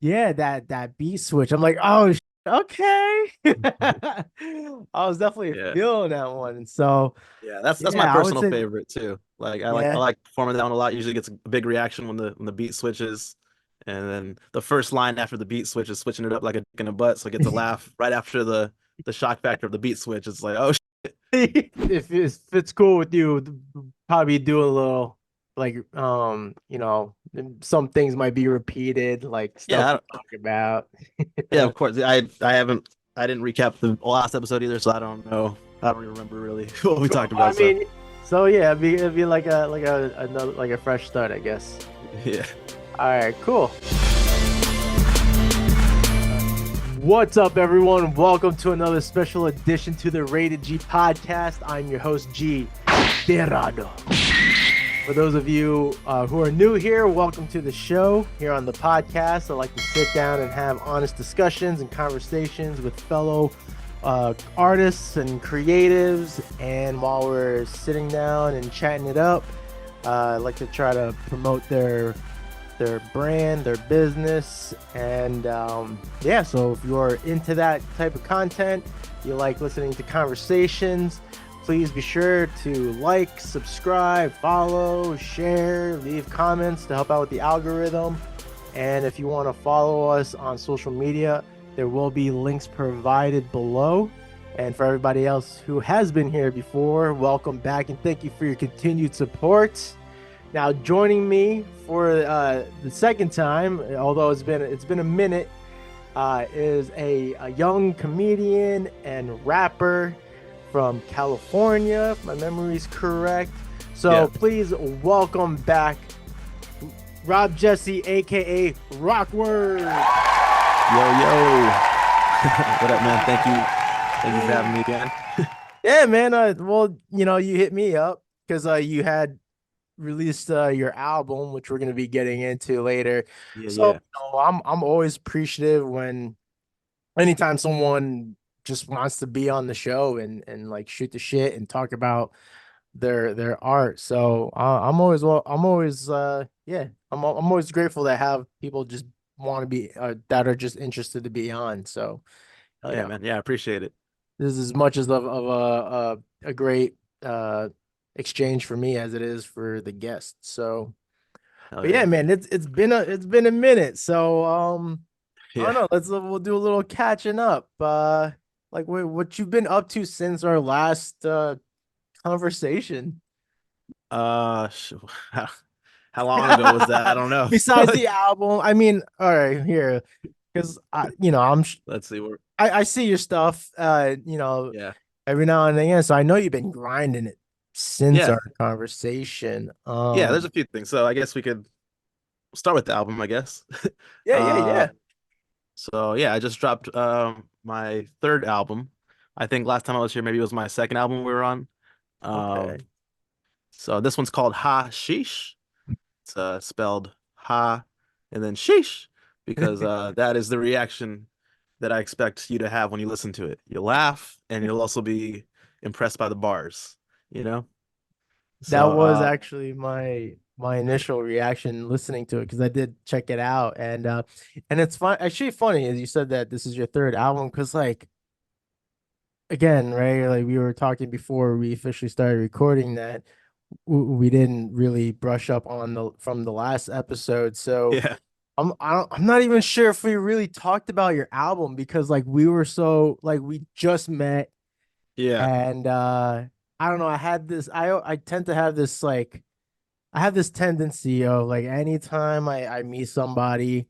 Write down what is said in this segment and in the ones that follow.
yeah, that beat switch. I'm like, oh, okay. I was definitely Yeah. feeling that one. So Yeah, that's my yeah, I would personal say, favorite too. Like I yeah. like performing that one a lot. Usually gets a big reaction when the beat switches. And then the first line after the beat switch is switching it up like a dick in a butt. So I get to laugh right after the shock factor of the beat switch. It's like, oh If it's cool with you, probably do a little like some things might be repeated, like stuff yeah, we talk about. yeah, of course. I didn't recap the last episode either, so I don't know. I don't even remember really what we Cool. talked I about. So mean, so yeah, it'd be like a another like a fresh start, I guess. yeah. All right, cool. What's up, everyone? Welcome to another special edition to the Rated G podcast. I'm your host, G. Terado. For those of you who are new here, welcome to the show. Here on the podcast, I like to sit down and have honest discussions and conversations with fellow artists and creatives. And while we're sitting down and chatting it up, I like to try to promote their brand, their business, and yeah. So if you're into that type of content, you like listening to conversations, please be sure to like, subscribe, follow, share, leave comments to help out with the algorithm. And if you want to follow us on social media, there will be links provided below. And for everybody else who has been here before, welcome back and thank you for your continued support. Now, joining me for the second time, although it's been a minute, is a young comedian and rapper from California, if my memory is correct. So Yeah. please welcome back Rob Jessie, aka Rawkward. Yo, yo. What up, man? Thank you. Thank you for having me again. Yeah, man. Well, you hit me up because you had released your album, which we're gonna be getting into later. Yeah, So yeah. I'm always appreciative when anytime someone just wants to be on the show and like shoot the shit and talk about their art. So I'm always yeah, I'm always grateful to have people just want to be that are just interested to be on. So Oh you yeah, know, man. Yeah, I appreciate it. this is as much as of a great exchange for me as it is for the guests. So Oh but yeah, yeah. man, it's been a minute. So I don't Yeah. know. We'll do a little catching up. Like what you've been up to since our last conversation. Sh- how, how long ago was that? I don't know. Besides the album, I mean, all right, here, because Let's see. We're I see your stuff. yeah. Every now and again. So I know you've been grinding it since Yeah. our conversation. Yeah, there's a few things. So I guess we could start with the album, I guess. Yeah, yeah, Uh yeah. so yeah, I just dropped my third album. I think last time I was here, maybe it was my second album we were on. Um Okay. so this one's called Ha Sheesh. It's spelled Ha and then Sheesh because that is the reaction that I expect you to have when you listen to it. You'll laugh and you'll also be impressed by the bars, you know? That So was actually my initial reaction listening to it because I did check it out and it's fun actually funny as you said that this is your third album because like again right like we were talking before we officially started recording that we didn't really brush up on the from the last episode so yeah. I'm not even sure if we really talked about your album because like we were so like we just met Yeah. and I don't know I tend to have this like I have this tendency of like anytime I meet somebody,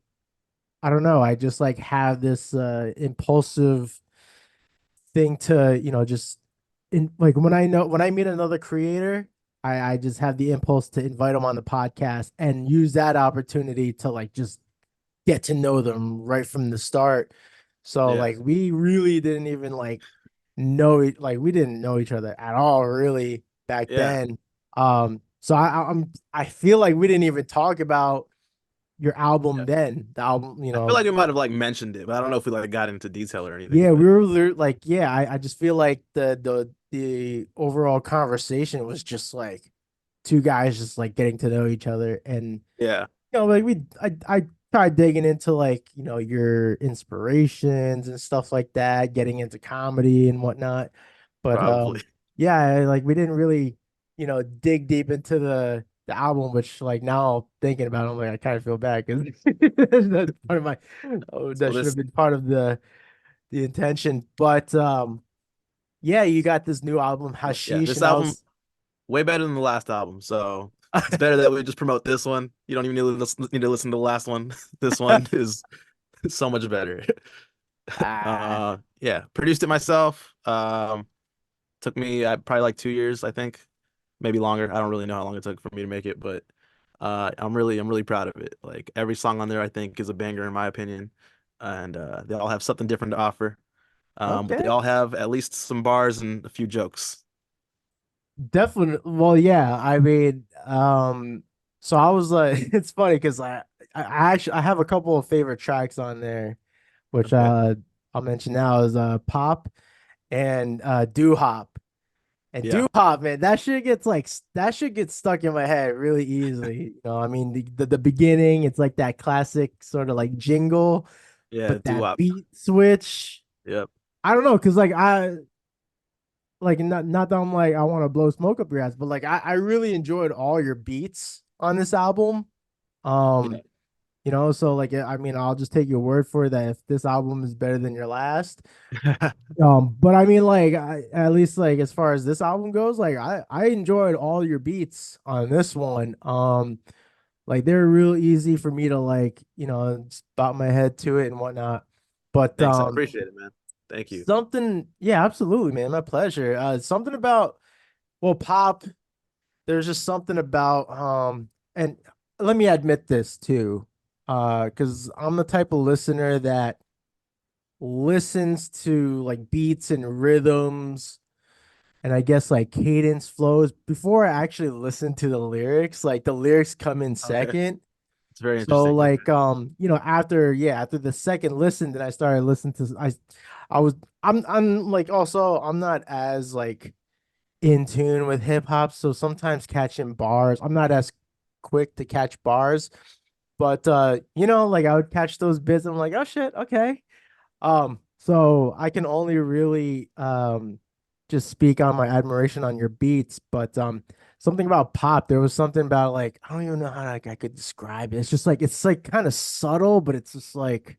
I don't know, I just like have this impulsive thing to, just in like when I meet another creator, I just have the impulse to invite them on the podcast and use that opportunity to like just get to know them right from the start. So Yeah. like we really didn't even like like we didn't know each other at all really back Yeah. then. So I feel like we didn't even talk about your album Yeah. then. The album, I feel like we might have like mentioned it, but I don't know if we like got into detail or anything, yeah, but like yeah, I just feel like the overall conversation was just like two guys just like getting to know each other and yeah. like tried digging into like, your inspirations and stuff like that, getting into comedy and whatnot. But Probably. yeah, like we didn't really, dig deep into the album, which like now thinking about it, I'm like I kind of feel bad because that's part of my oh, So that should have this, been part of the intention. But yeah, you got this new album, yeah, Hashish, this and I album was way better than the last album. So it's better that we just promote this one. You don't even need to listen to the last one. This one is so much better. ah, Yeah, produced it myself. Took me probably like 2 years, I think, maybe longer. I don't really know how long it took for me to make it, but I'm really proud of it. Like every song on there, I think is a banger in my opinion, and they all have something different to offer. But they okay. all have at least some bars and a few jokes. Definitely. Well, yeah. I mean, so I was like, it's funny because I actually I have a couple of favorite tracks on there, which Okay. I'll mention now is Pop and Doo Hop. And Yeah. Doo Hop, man, that shit gets stuck in my head really easily. I mean the beginning, it's like that classic sort of like jingle, Yeah. but that Doo-wop. beat switch, Yep. I don't know, because like I like not that I'm like I want to blow smoke up your ass, but like I really enjoyed all your beats on this album. Yeah. Um, so like I mean I'll just take your word for it that if this album is better than your last. But I mean like at least like as far as this album goes, like I enjoyed all your beats on this one. Like they're real easy for me to like, just bob my head to it and whatnot. But Thanks. I appreciate it, man. Thank you. something, yeah, absolutely, man. My pleasure. Something about, well, Pop, there's just something about and let me admit this too. Because I'm the type of listener that listens to like beats and rhythms and I guess like cadence flows before I actually listen to the lyrics. Like the lyrics come in Okay. second. It's very So interesting. Okay. like after the second listen, then I started listening to I was I'm like also I'm not as like in tune with hip hop, so sometimes catching bars, I'm not as quick to catch bars, but like I would catch those bits. I'm like, oh shit, okay. So I can only really just speak on my admiration on your beats, but something about Pop, there was something about like I don't even know how like I could describe it. It's like kind of subtle, but it's just like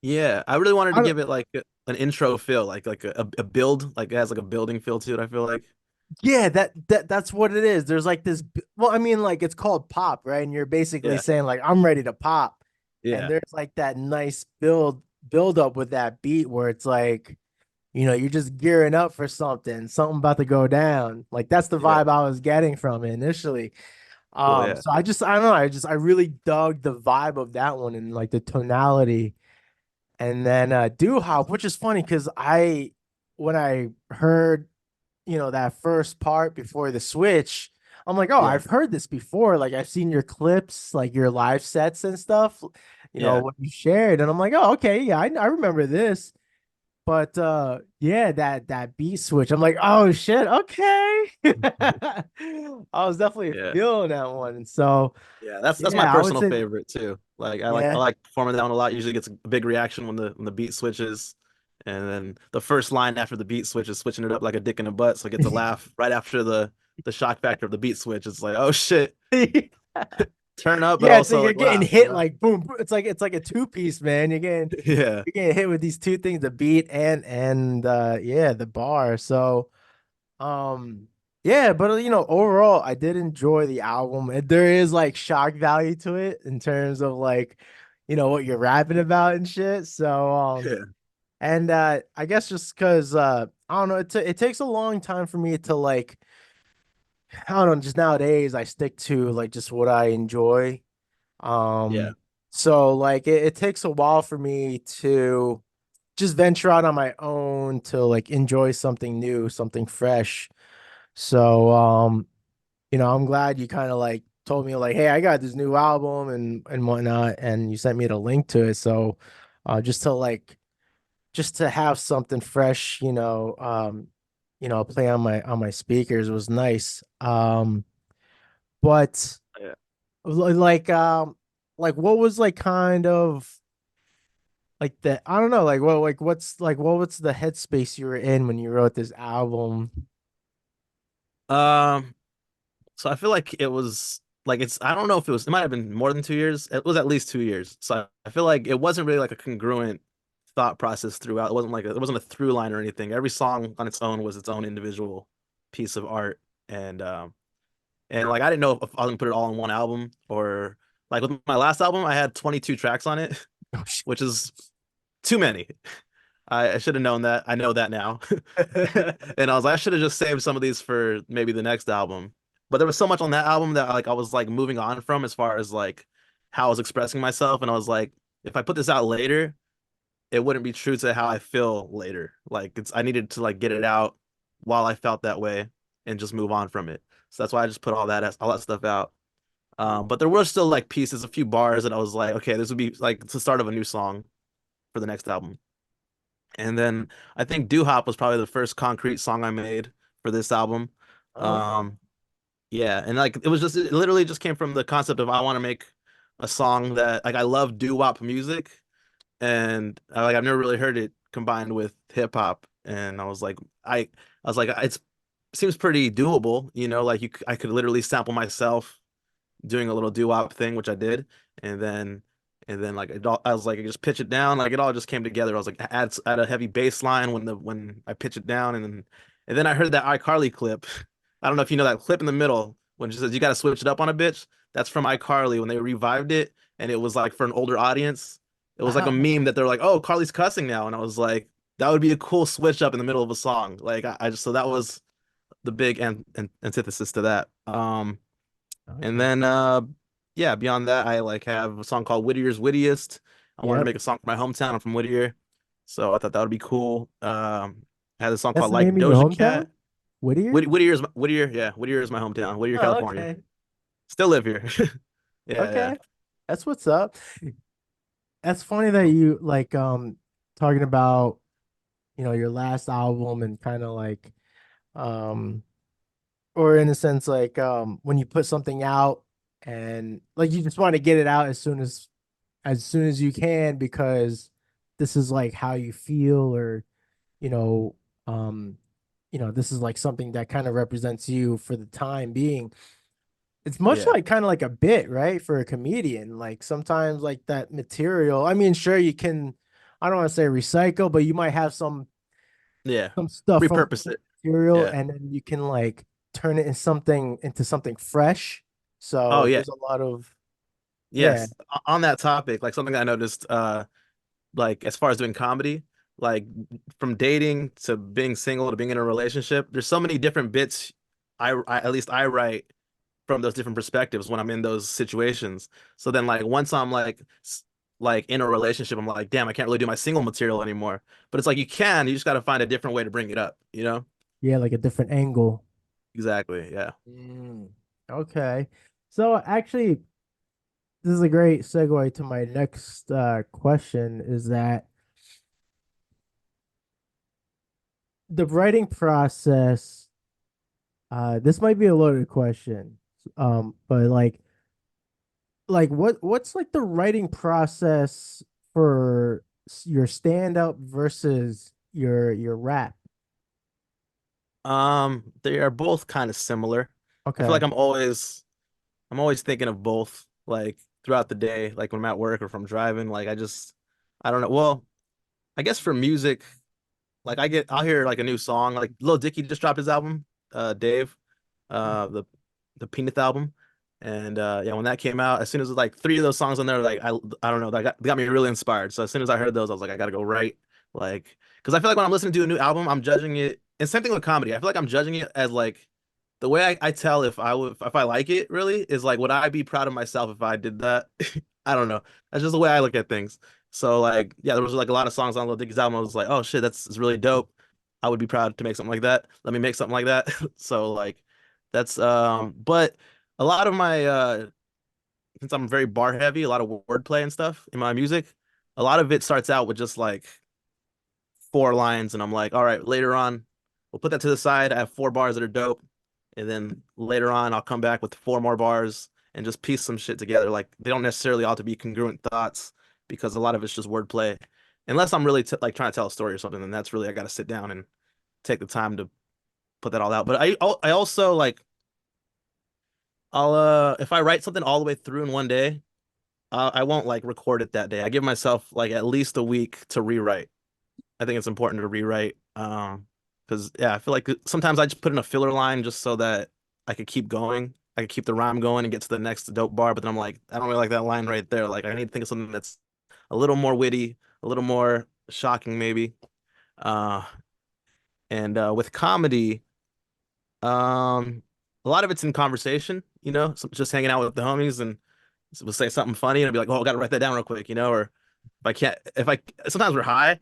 Yeah. I really wanted to I don't give it like an intro feel, like a build, like it has like a building feel to it, I feel like. yeah, that's what it is. There's like this well, I mean like it's called Pop, right? And you're basically Yeah. saying like I'm ready to pop. And Yeah. there's like that nice build up with that beat where it's like you're just gearing up for something about to go down. Like that's the Yeah. vibe I was getting from it initially. Cool. Yeah. So I don't know, I really dug the vibe of that one and like the tonality. And then Doo Hop, which is funny because when I heard, that first part before the switch, I'm like, oh, Yeah. I've heard this before. Like I've seen your clips, like your live sets and stuff, Yeah. what you shared. And I'm like, oh, okay, yeah, I remember this. But yeah, that beat switch. I'm like, oh shit, okay. I was definitely Yeah. feeling that one. And so Yeah, that's my yeah, I would personal say favorite too. Like I yeah. like performing that one a lot. Usually gets a big reaction when the beat switches. And then the first line after the beat switch is switching it up like a dick in a butt. So I get to laugh right after the shock factor of the beat switch. It's like, oh shit, turn up, but Yeah, it's like also you're like getting laugh, you hit know? like boom, boom. It's like a two-piece, man. Yeah. You're getting hit with these two things, the beat and yeah, the bar. So yeah, but overall, I did enjoy the album. There is like shock value to it in terms of like, what you're rapping about and shit. So, Yeah. and I guess just because I don't know, it takes a long time for me to like, I don't know, just nowadays I stick to like just what I enjoy. Yeah. So like it takes a while for me to just venture out on my own to like enjoy something new, something fresh. So I'm glad you kind of like told me like, hey, I got this new album and whatnot, and you sent me the link to it. So just to like just to have something fresh, play on my speakers was nice. But Yeah. like like what was like kind of like the I don't know, like what was the headspace you were in when you wrote this album? Um, so I feel like it was like I don't know if it might have been more than 2 years. It was at least 2 years. So I feel like it wasn't really like a congruent thought process throughout. It wasn't like it wasn't a through line or anything. Every song on its own was its own individual piece of art. And like I didn't know if I was gonna put it all in one album or like with my last album, I had 22 tracks on it, Oh, shit. which is too many. I should have known that. I know that now. And I was like, I should have just saved some of these for maybe the next album. But there was so much on that album that like I was like moving on from as far as like how I was expressing myself. And I was like, if I put this out later, it wouldn't be true to how I feel later. Like I needed to like get it out while I felt that way and just move on from it. So that's why I just put all that stuff out. But there were still like pieces, a few bars that I was like, okay, this would be like the start of a new song for the next album. And then I think Doo Hop was probably the first concrete song I made for this album. Okay. Um, yeah, and like it literally just came from the concept of I want to make a song that like I love doo wop music, and like I've never really heard it combined with hip hop, and I was like it seems pretty doable, like I could literally sample myself doing a little doo-wop thing, which I did, and then like I was like, I just pitch it down, like it all just came together. I was like, add a heavy bass line when I pitch it down, and then I heard that iCarly clip. I don't know if you know that clip in the middle when she says you got to switch it up on a bitch. That's from iCarly when they revived it, and it was like for an older audience. It was like a meme that they're like, oh, Carly's cussing now, and I was like, that would be a cool switch up in the middle of a song. Like I just so that was the big antithesis to that. And Okay. then yeah, beyond that, I like have a song called Whittier's Wittiest. I wanted to Yep. make a song for my hometown. I'm from Whittier. So I thought that would be cool. I had a song That's called the Like name of your Doja hometown? Cat. Whittier? Whittier, yeah, Whittier is my hometown. Whittier, Oh, California. okay. Still live here. Yeah, yeah. Okay. That's what's up. That's funny that you like talking about, your last album and kind of like um or in a sense like when you put something out and like you just want to get it out as soon as you can because this is like how you feel or you know um this is like something that kind of represents you for the time being. It's much Yeah. like kind of like a bit, right? For a comedian. Like sometimes like that material. I mean, sure you can, I don't want to say recycle, but you might have Yeah. some stuff from Repurpose it. material Yeah. and then you can like turn it into something fresh. Oh So yeah. there's a lot of yeah. Yes. On that topic, like something I noticed, like as far as doing comedy, like from dating to being single to being in a relationship, there's so many different bits at least I write from those different perspectives when I'm in those situations. So then like once I'm like in a relationship, I'm like, damn, I can't really do my single material anymore. But it's like you just got to find a different way to bring it up? Yeah, like a different angle. Exactly. Yeah. Mm, okay. So actually, this is a great segue to my next question is that the writing process, this might be a loaded question. But like what's like the writing process for your stand up versus your rap? They are both kind of similar. I feel like Okay. I'm always thinking of both, like throughout the day, like when I'm at work or if I'm driving. Like I don't know. Well, I guess for music, like I'll hear like a new song. Like Lil Dicky just dropped his album, Dave, the Peanut album. And yeah, when that came out, as soon as like three of those songs on there, like I don't know, that got me really inspired. So as soon as I heard those, I was like, I gotta go write. Like, because I feel like when I'm listening to a new album, I'm judging it. And same thing with comedy. I feel like I'm judging it as like the way I tell if I like it really is like would I be proud of myself if I did that? I don't know. That's just the way I look at things. So like yeah, there was like a lot of songs on Lil Dicky's album. I was like, oh shit, that's really dope. I would be proud to make something like that. Let me make something like that. So like that's but a lot of my since I'm very bar heavy, a lot of wordplay and stuff in my music, a lot of it starts out with just like four lines, and I'm like, all right, later on, we'll put that to the side. I have four bars that are dope, and then later on, I'll come back with four more bars, and just piece some shit together. Like they don't necessarily all have to be congruent thoughts because a lot of it's just wordplay. Unless I'm really like trying to tell a story or something, then that's really I got to sit down and take the time to put that all out. But I also like I'll if I write something all the way through in one day, I won't like record it that day. I give myself like at least a week to rewrite. I think it's important to rewrite. Because yeah, I feel like sometimes I just put in a filler line just so that I could keep going. I could keep the rhyme going and get to the next dope bar. But then I'm like, I don't really like that line right there. Like I need to think of something that's a little more witty, a little more shocking, maybe. Uh, and with comedy, a lot of it's in conversation, so just hanging out with the homies and we'll say something funny and I'll be like, oh, I gotta write that down real quick, or sometimes we're high,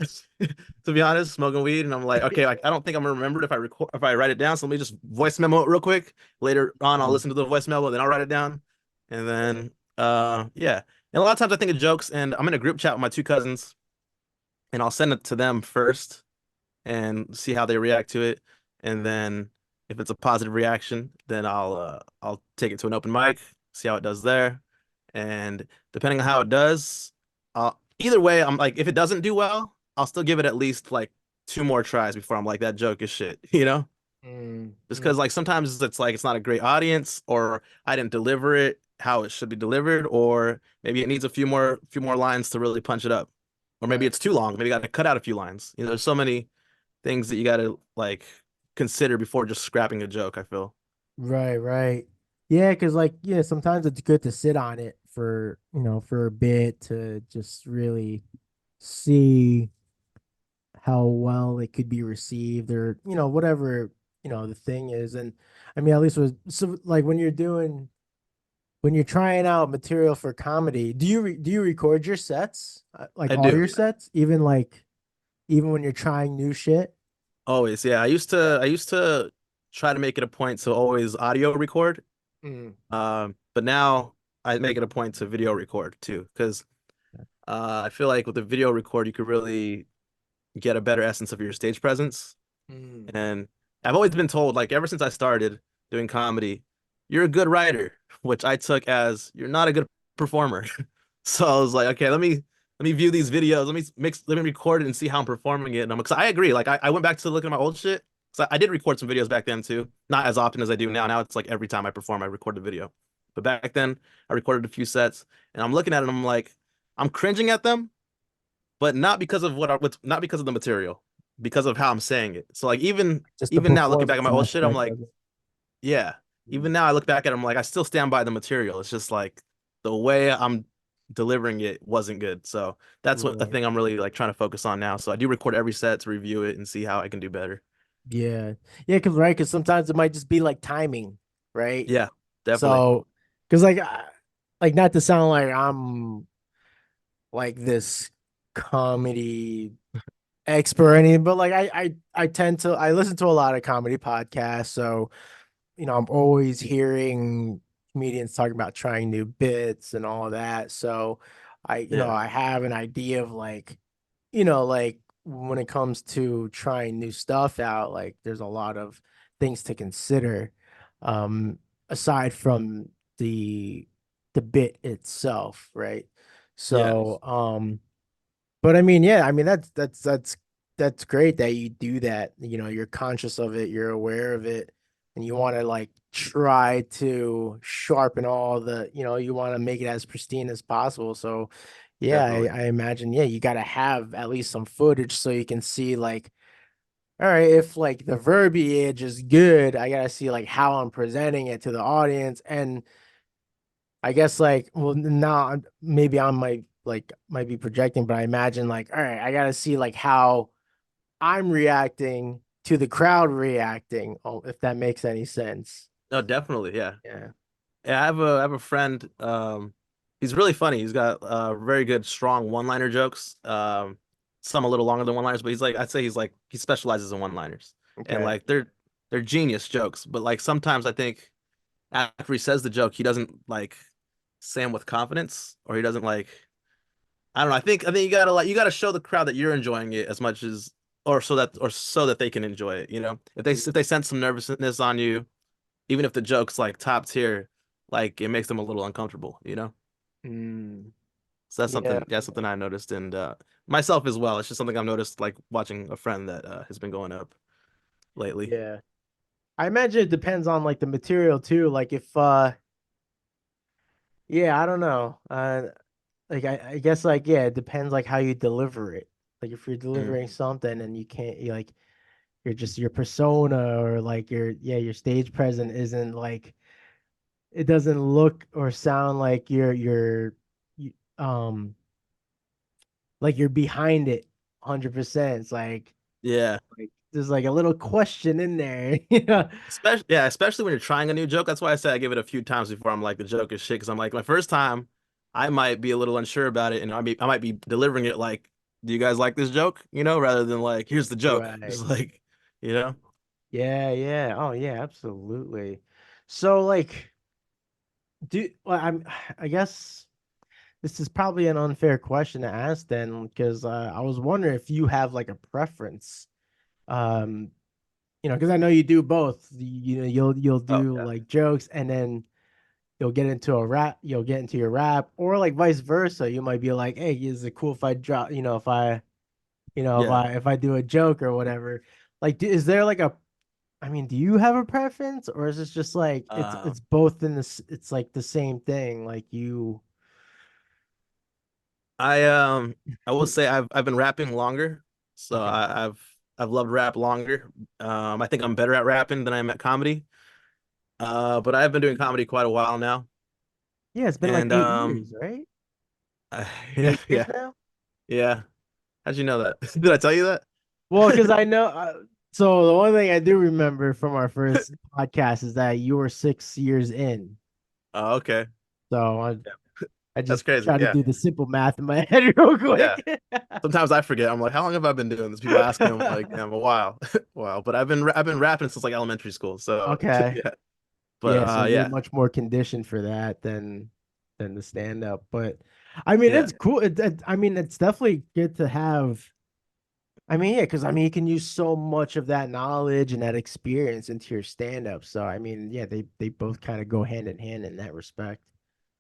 to be honest, smoking weed, and I'm like, okay, like I don't think I'm gonna remember it if I write it down, so let me just voice memo it real quick. Later on, I'll listen to the voice memo, then I'll write it down, and then yeah. And a lot of times I think of jokes, and I'm in a group chat with my two cousins, and I'll send it to them first and see how they react to it, and then if it's a positive reaction, then I'll take it to an open mic, see how it does there, and depending on how it does, either way, I'm like, if it doesn't do well, I'll still give it at least like two more tries before I'm like, that joke is shit, Just because like sometimes it's like it's not a great audience, or I didn't deliver it how it should be delivered, or maybe it needs a few more lines to really punch it up, or maybe Right. it's too long. Maybe you got to cut out a few lines. There's so many things that you got to like consider before just scrapping a joke, I feel. Right, right. Yeah, because like, yeah, sometimes it's good to sit on it for, for a bit to just really see how well it could be received or, whatever, the thing is. And I mean, at least with so like when you're trying out material for comedy, do you record your sets? Like I all do. your sets, even when you're trying new shit? Always, yeah. I used to try to make it a point to always audio record. Mm. But now I make it a point to video record too, because I feel like with the video record you could really get a better essence of your stage presence. Mm. And I've always been told, like ever since I started doing comedy, you're a good writer, which I took as you're not a good performer. So I was like, okay, let me view these videos, let me record it and see how I'm performing it. And because I agree, like I went back to look at my old shit. So I did record some videos back then too, not as often as I do now. Now it's like every time I perform, I record the video. But back then, I recorded a few sets, and I'm looking at it, and I'm like, I'm cringing at them, but not because of not because of the material, because of how I'm saying it. So like even Just the even now looking back at performance my old shit, I'm aspect like, of it. yeah. Even now I look back at it, I'm like, I still stand by the material. It's just like the way I'm delivering it wasn't good. So that's what the Right. thing I'm really like trying to focus on now. So I do record every set to review it and see how I can do better. Yeah. Yeah, because sometimes it might just be like timing, right? Yeah, definitely. So, because like not to sound like I'm like this comedy expert or anything, but like I tend to I listen to a lot of comedy podcasts, so I'm always hearing comedians talking about trying new bits and all that. So Yeah. I have an idea of like, like when it comes to trying new stuff out, like there's a lot of things to consider, um, aside from the the bit itself, right? Yeah. So, but I mean, yeah, I mean that's great that you do that. You're conscious of it, you're aware of it, and you want to like try to sharpen all you want to make it as pristine as possible. So, yeah, Definitely. I imagine, yeah, you got to have at least some footage so you can see like, all right, if like the verbiage is good, I gotta see like how I'm presenting it to the audience, and I guess like, well, now maybe I might be projecting, but I imagine like, all right, I gotta see like how I'm reacting to the crowd reacting. Oh, if that makes any sense. No, definitely. Yeah. Yeah. Yeah, I have a friend. He's really funny. He's got very good, strong one-liner jokes. Some a little longer than one-liners, but I'd say he specializes in one-liners, and Okay. like they're genius jokes. But like sometimes I think after he says the joke, he doesn't like say them with confidence, or he doesn't like. I don't know. I think you gotta show the crowd that you're enjoying it as much as, or so that they can enjoy it. If they sense some nervousness on you, even if the joke's like top tier, like it makes them a little uncomfortable, Mm, So that's yeah, something I noticed, and myself as well. It's just something I've noticed, like watching a friend that has been going up lately. yeah. I imagine it depends on like the material too. Like if yeah, I don't know. Like I guess like yeah, it depends like how you deliver it. Like if you're Mm. delivering something and you can't you like you're just your persona or like your stage present isn't like it doesn't look or sound like you, like you're behind it 100%. It's Yeah, like there's like a little question in there. Yeah. especially when you're trying a new joke. That's why I say I give it a few times before I'm like the joke is shit. Because I'm like my first time, I might be a little unsure about it, and I might be delivering it like, "Do you guys like this joke?" Rather than like, "Here's the joke." Right. Just like, you know. Yeah, yeah. Oh yeah, absolutely. So like well, I guess this is probably an unfair question to ask then because I was wondering if you have like a preference. Um, because I know you do both. You'll Oh do yeah, like jokes and then you'll get into your rap, or like vice versa. You might be like, hey, is it cool if I drop, yeah. if I do a joke or whatever. Like, is there like do you have a preference, or is this just like Uh, it's both in this? It's like the same thing. Like you, I I will say I've been rapping longer, so okay, I've loved rap longer. I think I'm better at rapping than I am at comedy. But I've been doing comedy quite a while now, yeah, it's been like and 8 years, right? yeah, 8 years yeah, now. yeah. How'd you know that? Did I tell you that? Well, because I know. So the one thing I do remember from our first podcast is that you were 6 years in. Oh, okay. So Yeah, I that's just crazy. try to Yeah, do the simple math in my head real yeah. quick. Sometimes I forget. I'm like, how long have I been doing this? People ask me, I'm like, damn, a while, a while. But I've been rapping since like elementary school. So Okay. yeah. But Yeah, so you're yeah, much more conditioned for that than the stand up. But I mean, yeah, it's cool. I mean, it's definitely good to have. I mean, yeah, because I mean, you can use so much of that knowledge and that experience into your stand up. So I mean, yeah, they both kind of go hand in hand in that respect.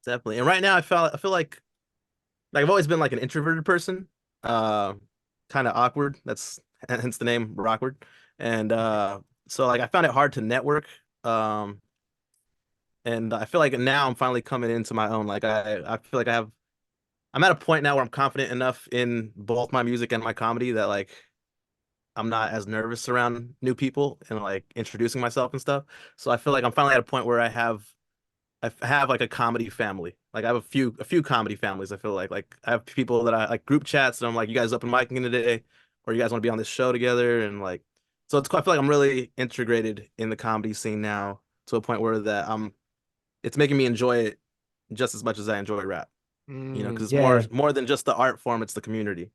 definitely. And right now, I feel like I've always been like an introverted person, uh, kind of awkward. That's hence the name Rawkward. And so like I found it hard to network. Um, and I feel like now I'm finally coming into my own. Like I feel like I'm at a point now where I'm confident enough in both my music and my comedy that like I'm not as nervous around new people and like introducing myself and stuff. So I feel like I'm finally at a point where I have like a comedy family. Like I have a few comedy families. I feel like I have people that I like group chats and I'm like, you guys up and micing today, or you guys want to be on this show together, and like, so I feel like I'm really integrated in the comedy scene now to a point where that it's making me enjoy it just as much as I enjoy rap. Because it's Yeah. more than just the art form; it's the community.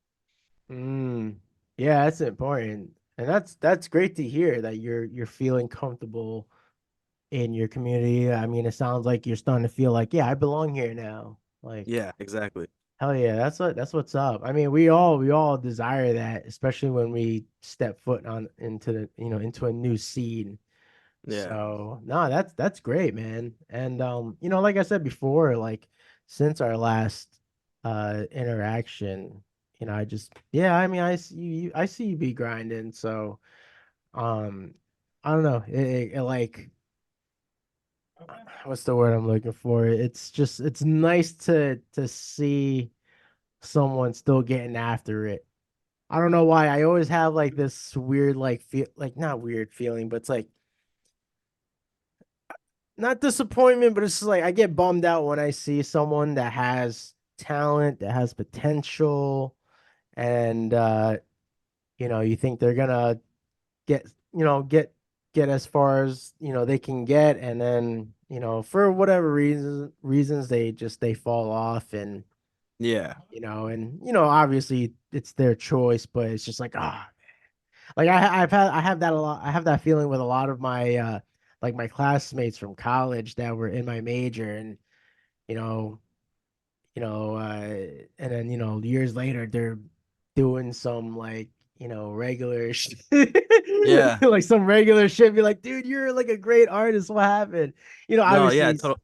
Mm, yeah, that's important. And that's great to hear that you're feeling comfortable in your community. I mean, it sounds like you're starting to feel like, yeah, I belong here now. Like, Yeah, exactly. hell yeah, that's what's up. I mean, we all desire that, especially when we step foot on into into a new scene. Yeah, So, no, that's great, man. And like I said before, like since our last interaction, I just yeah, I mean, I see you be grinding. So, um I don't know. It like what's the word I'm looking for? It's just it's nice to see someone still getting after it. I don't know why. I always have like this weird like feel like not weird feeling, but it's like not disappointment, but it's just like I get bummed out when I see someone that has talent, that has potential, and you think they're gonna get, get as far as, they can get, and then, for whatever reasons they fall off and yeah, obviously it's their choice, but it's just like like I have that a lot. I have that feeling with a lot of my like my classmates from college that were in my major, and you know, and then years later they're doing some like regular yeah. like some regular shit. Be like, dude, you're like a great artist. What happened? No, yeah, Obviously, total.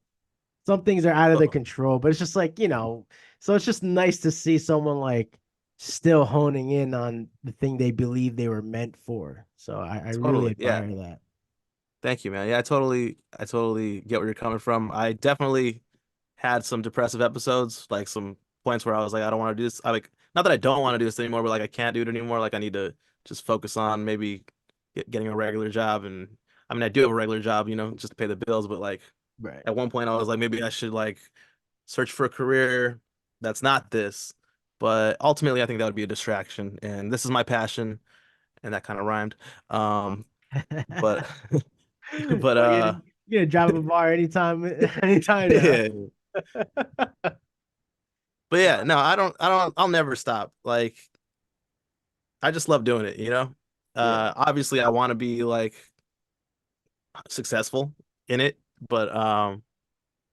some things are out of the Oh, control, but it's just like, so it's just nice to see someone like still honing in on the thing they believe they were meant for. So I really totally. Yeah. admire that. Thank you, man. Yeah, I totally get where you're coming from. I definitely had some depressive episodes, like some points where I was like, I don't want to do this. I like, not that I don't want to do this anymore, but like I can't do it anymore. Like I need to just focus on maybe getting a regular job. And I mean, I do have a regular job, just to pay the bills. But like Right. at one point, I was like, maybe I should like search for a career that's not this. But ultimately, I think that would be a distraction. And this is my passion, and that kind of rhymed. But but Well, you're gonna drive a bar anytime, anytime now. yeah. But yeah, no, I'll never stop. Like I just love doing it. Yeah. Obviously I want to be like successful in it, but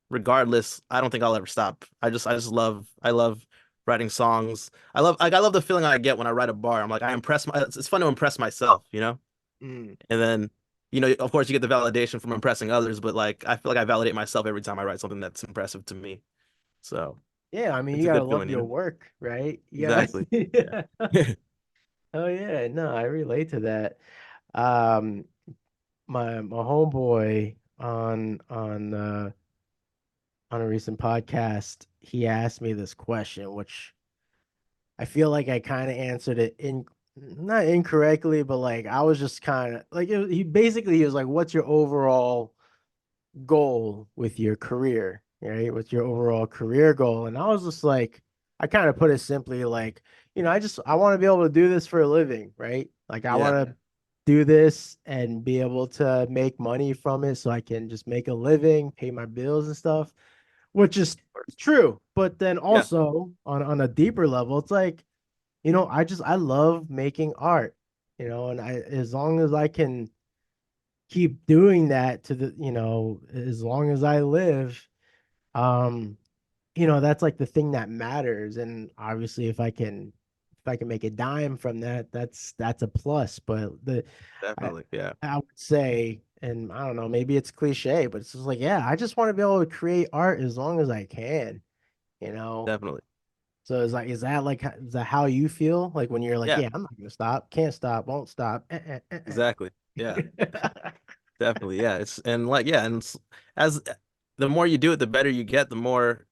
regardless, I don't think I'll ever stop. I love writing songs. I love the feeling I get when I write a bar. I'm like it's fun to impress myself. Mm. And then of course you get the validation from impressing others, but like I feel like I validate myself every time I write something that's impressive to me. So, Yeah, I mean, you it's a gotta good love feeling. your work, right? You Exactly. gotta. Yeah. Oh yeah, no, I relate to that. Um, my homeboy on a recent podcast, he asked me this question, which I feel like I kind of answered it in not incorrectly, but like I was just kind of like he was like, "What's your overall goal with your career, right? What's your overall career goal?" And I was just like, I kind of put it simply like, I want to be able to do this for a living, right? Like I Yeah. want to do this and be able to make money from it so I can just make a living, pay my bills and stuff, which is true. But then Yeah. also on a deeper level, it's like, I love making art, and as long as I can keep doing that as long as I live, um, that's like the thing that matters. And obviously if I can make a dime from that, that's a plus. But I, Definitely. Yeah. I would say, and I don't know, maybe it's cliche, but it's just like, yeah, I just want to be able to create art as long as I can, you know. Definitely. So it's like, is that how you feel? Like when you're like, Yeah. yeah, I'm not gonna stop, can't stop, won't stop. Exactly. Yeah. Definitely. Yeah. As the more you do it, the better you get, the more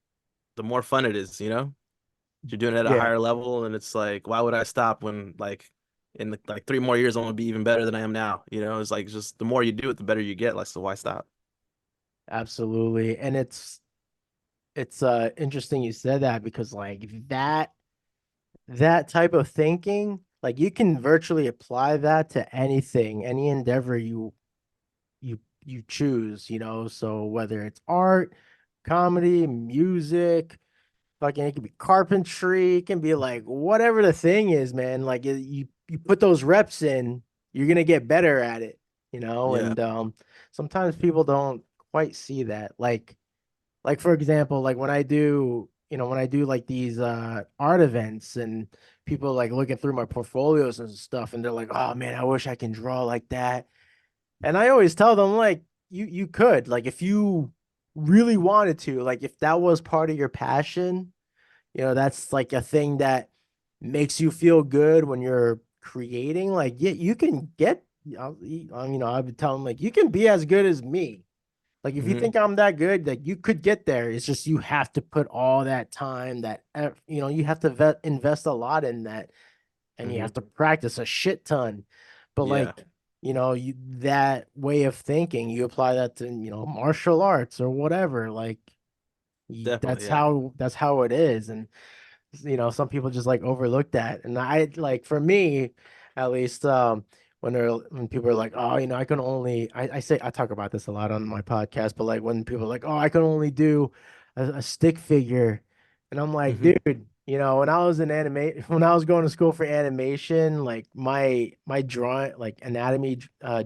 fun it is. You're doing it at a Yeah, higher level, and it's like, why would I stop when like in like 3 more years I want to be even better than I am now? It's like just the more you do it, the better you get. Like, so why stop? absolutely. And it's interesting you said that because like that type of thinking, like you can virtually apply that to anything, any endeavor you choose, so whether it's art, comedy, music, fucking, it can be carpentry, it can be like whatever the thing is, man. Like you put those reps in, you're gonna get better at it, Yeah. and sometimes people don't quite see that. Like for example, like when I do like these art events and people like looking through my portfolios and stuff and they're like, "Oh man, I wish I can draw like that." And I always tell them like you could, like if you really wanted to, like if that was part of your passion, that's like a thing that makes you feel good when you're creating, like yeah, you can get I would tell them like you can be as good as me. Like if you Hmm. think I'm that good, like you could get there. It's just you have to put all that time you have to invest a lot in that and you Hmm. have to practice a shit ton. But Yeah. like, that way of thinking, you apply that to, martial arts or whatever. Like Definitely. that's Yeah. how it is. And some people just like overlook that. And I like for me, at least, when people are like, oh, I can only I say I talk about this a lot on my podcast, but like when people are like, oh, I can only do a stick figure, and I'm like, Hmm. dude, when I was in when I was going to school for animation, like my drawing, like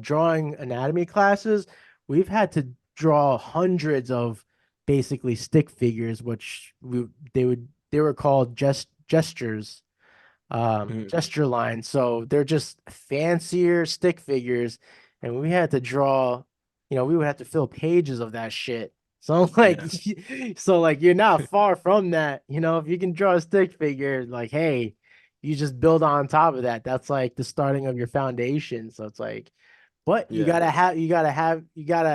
drawing anatomy classes, we've had to draw hundreds of basically stick figures, which they were called gestures, Hmm. gesture lines. So they're just fancier stick figures, and we had to draw. We would have to fill pages of that shit. So I'm like, Yeah. so like you're not far from that. If you can draw a stick figure, like, hey, you just build on top of that. That's like the starting of your foundation. So it's like, but you Yeah. gotta have, you gotta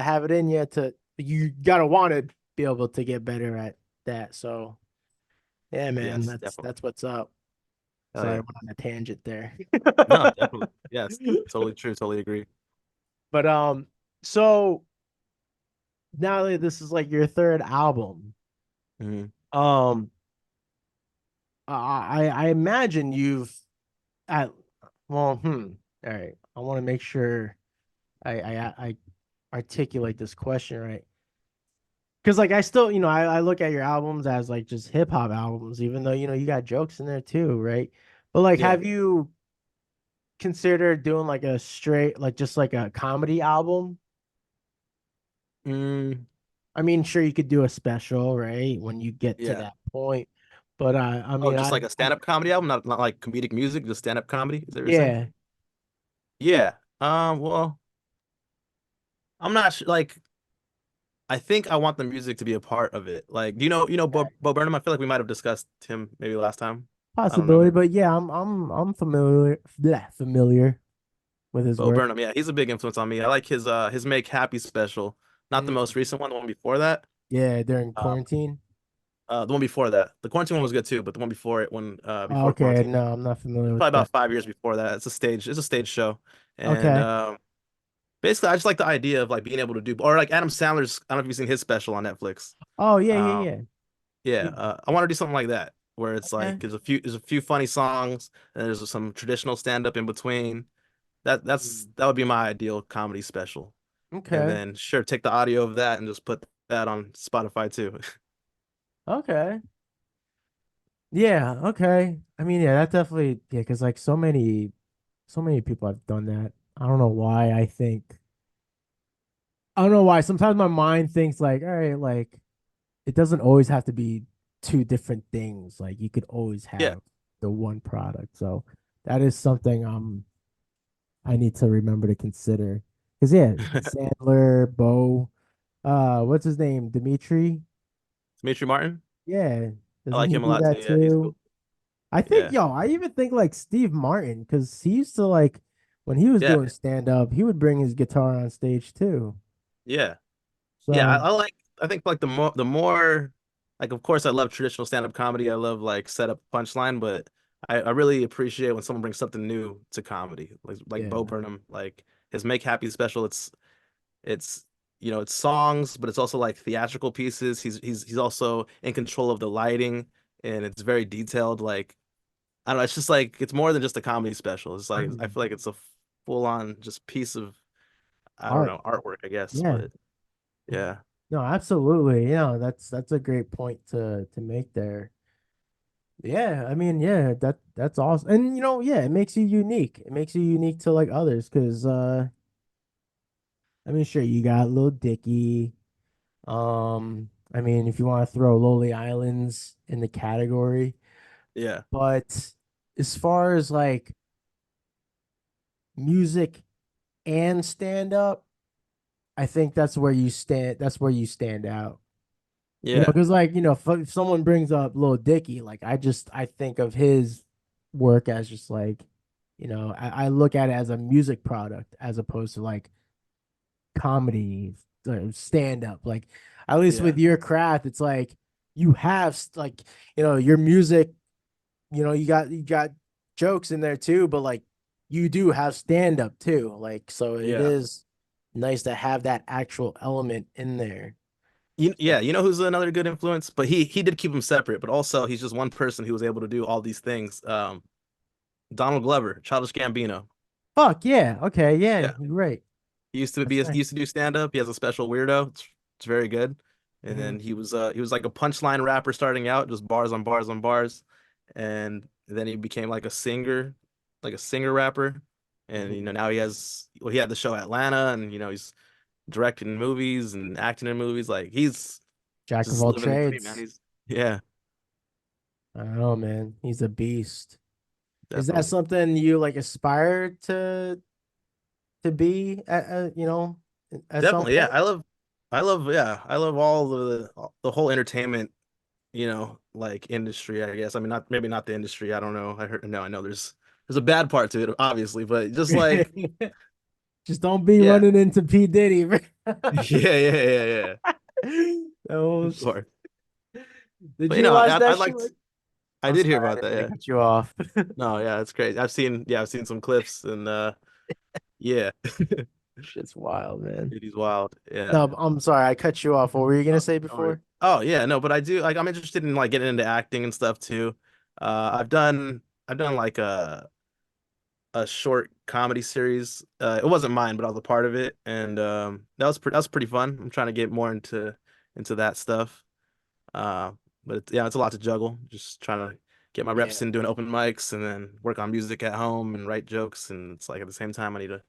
have it in you you gotta want to be able to get better at that. So yeah, man, Yes, that's definitely. that's what's up. Oh Sorry, I yeah. went on a tangent there. No, definitely. Yes. Totally true. Totally agree. But so now that this is like your third album, Hmm. um, I imagine you've at well, all right. I want to make sure I articulate this question right. Because like I still, I look at your albums as like just hip hop albums, even though you got jokes in there too, right? But like, Yeah. have you considered doing like a straight, like just like a comedy album? Mm, I mean, sure you could do a special, right? When you get to yeah. that point. But I Oh, mean, just like a stand-up comedy album, not like comedic music, just stand-up comedy. Is that what you're saying? yeah, Yeah. Well, I'm not sure. Like, I think I want the music to be a part of it. Like, do you know Bo Burnham? I feel like we might have discussed him maybe last time. I don't possibility. remember. But yeah, I'm familiar with his Bo work. Burnham, yeah, he's a big influence on me. I like his Make Happy special, not the Mm. most recent one, the one before that. Yeah, during Um, quarantine. the one before that. The quarantine one was good too, but the one before it, when Oh, before okay, quarantine, no, I'm not familiar probably with that. about 5 years before that. It's a stage show, and Okay. basically, I just like the idea of like being able to do, or like Adam Sandler's. I don't know if you've seen his special on Netflix. Oh yeah, yeah, Um, yeah. yeah, He- I want to do something like that, where it's like Okay. there's a few funny songs, and there's some traditional stand up in between. Mm. That would be my ideal comedy special. And Okay. then sure, take the audio of that and just put that on Spotify too. Okay. Yeah. Okay. I mean, yeah, that definitely, yeah, because like so many people have done that. I don't know why. I don't know why. Sometimes my mind thinks like, all right, like it doesn't always have to be two different things. Like you could always Yeah. have the one product. So that is something I need to remember to consider. Because yeah, Sandler, Bo, what's his name? Dimitri. Dimitri Martin. Yeah, I doesn't like he him a do lot too. that Yeah, he's too? cool. I think, Yeah. yo, I even think like Steve Martin, because he used to like when he was Yeah. doing stand up, he would bring his guitar on stage too. Yeah. Yeah. So I think like the more like of course I love traditional stand-up comedy. I love like setup punchline, but I really appreciate when someone brings something new to comedy. Like Bo yeah, Burnham, like his Make Happy special. It's it's songs, but it's also like theatrical pieces. He's also in control of the lighting, and it's very detailed. Like I don't know, it's just like it's more than just a comedy special. It's like I feel like it's a full on just piece of I don't art. know artwork, I guess. Yeah. But yeah, No, absolutely. That's a great point to make there. Yeah, I mean, yeah, that's awesome. And yeah, it makes you unique. It makes you unique to like others because I mean, sure, you got Lil Dicky. I mean, if you want to throw Lonely Islands in the category, yeah, but as far as like music and stand up, I think that's where you stand. That's where you stand out. yeah, Because like if someone brings up Lil Dicky, like I think of his work as just like, I look at it as a music product as opposed to like comedy stand up. Like at least yeah, with your craft, it's like you have like your music. You got jokes in there too, but like you do have stand up too. Like so, it yeah. is nice to have that actual element in there. Yeah, you know who's another good influence? But he did keep them separate, but also he's just one person who was able to do all these things. Donald Glover, Childish Gambino. Fuck yeah. Okay. Yeah. Yeah. You're right. That's He right. used to do stand up. He has a special weirdo. It's very good. And Hmm. then he was like a punchline rapper starting out, just bars on bars on bars. And then he became like a singer rapper. And Hmm. now he had the show Atlanta, and he's directing movies and acting in movies. Like he's Jack of just all living the dream, man. trades. He's yeah, I don't know, man. He's a beast. Is that definitely. something you like aspire to be at some Definitely, yeah. point? I love all the whole entertainment, like industry, I guess. I mean, not maybe not the industry. I don't know. I know there's a bad part to it, obviously, but just like, Just don't be yeah, running into P. Diddy. yeah. Oh, Of course. did But you watch I that shit? liked. I I'm did hear sorry, I about didn't that. mean to Yeah. cut you off. No, yeah, it's great. I've seen some clips and yeah, Shit's wild, man. he's wild. Yeah. No, I'm sorry, I cut you off. What were you gonna Oh, say no worries. before? Oh yeah, no, but I do like I'm interested in like getting into acting and stuff too. I've done like a short comedy series. It wasn't mine, but I was a part of it, and that was pretty fun. I'm trying to get more into that stuff. Uh, but yeah, it's a lot to juggle. Just trying to get my Yeah. reps in doing open mics and then work on music at home and write jokes. And it's like at the same time I need to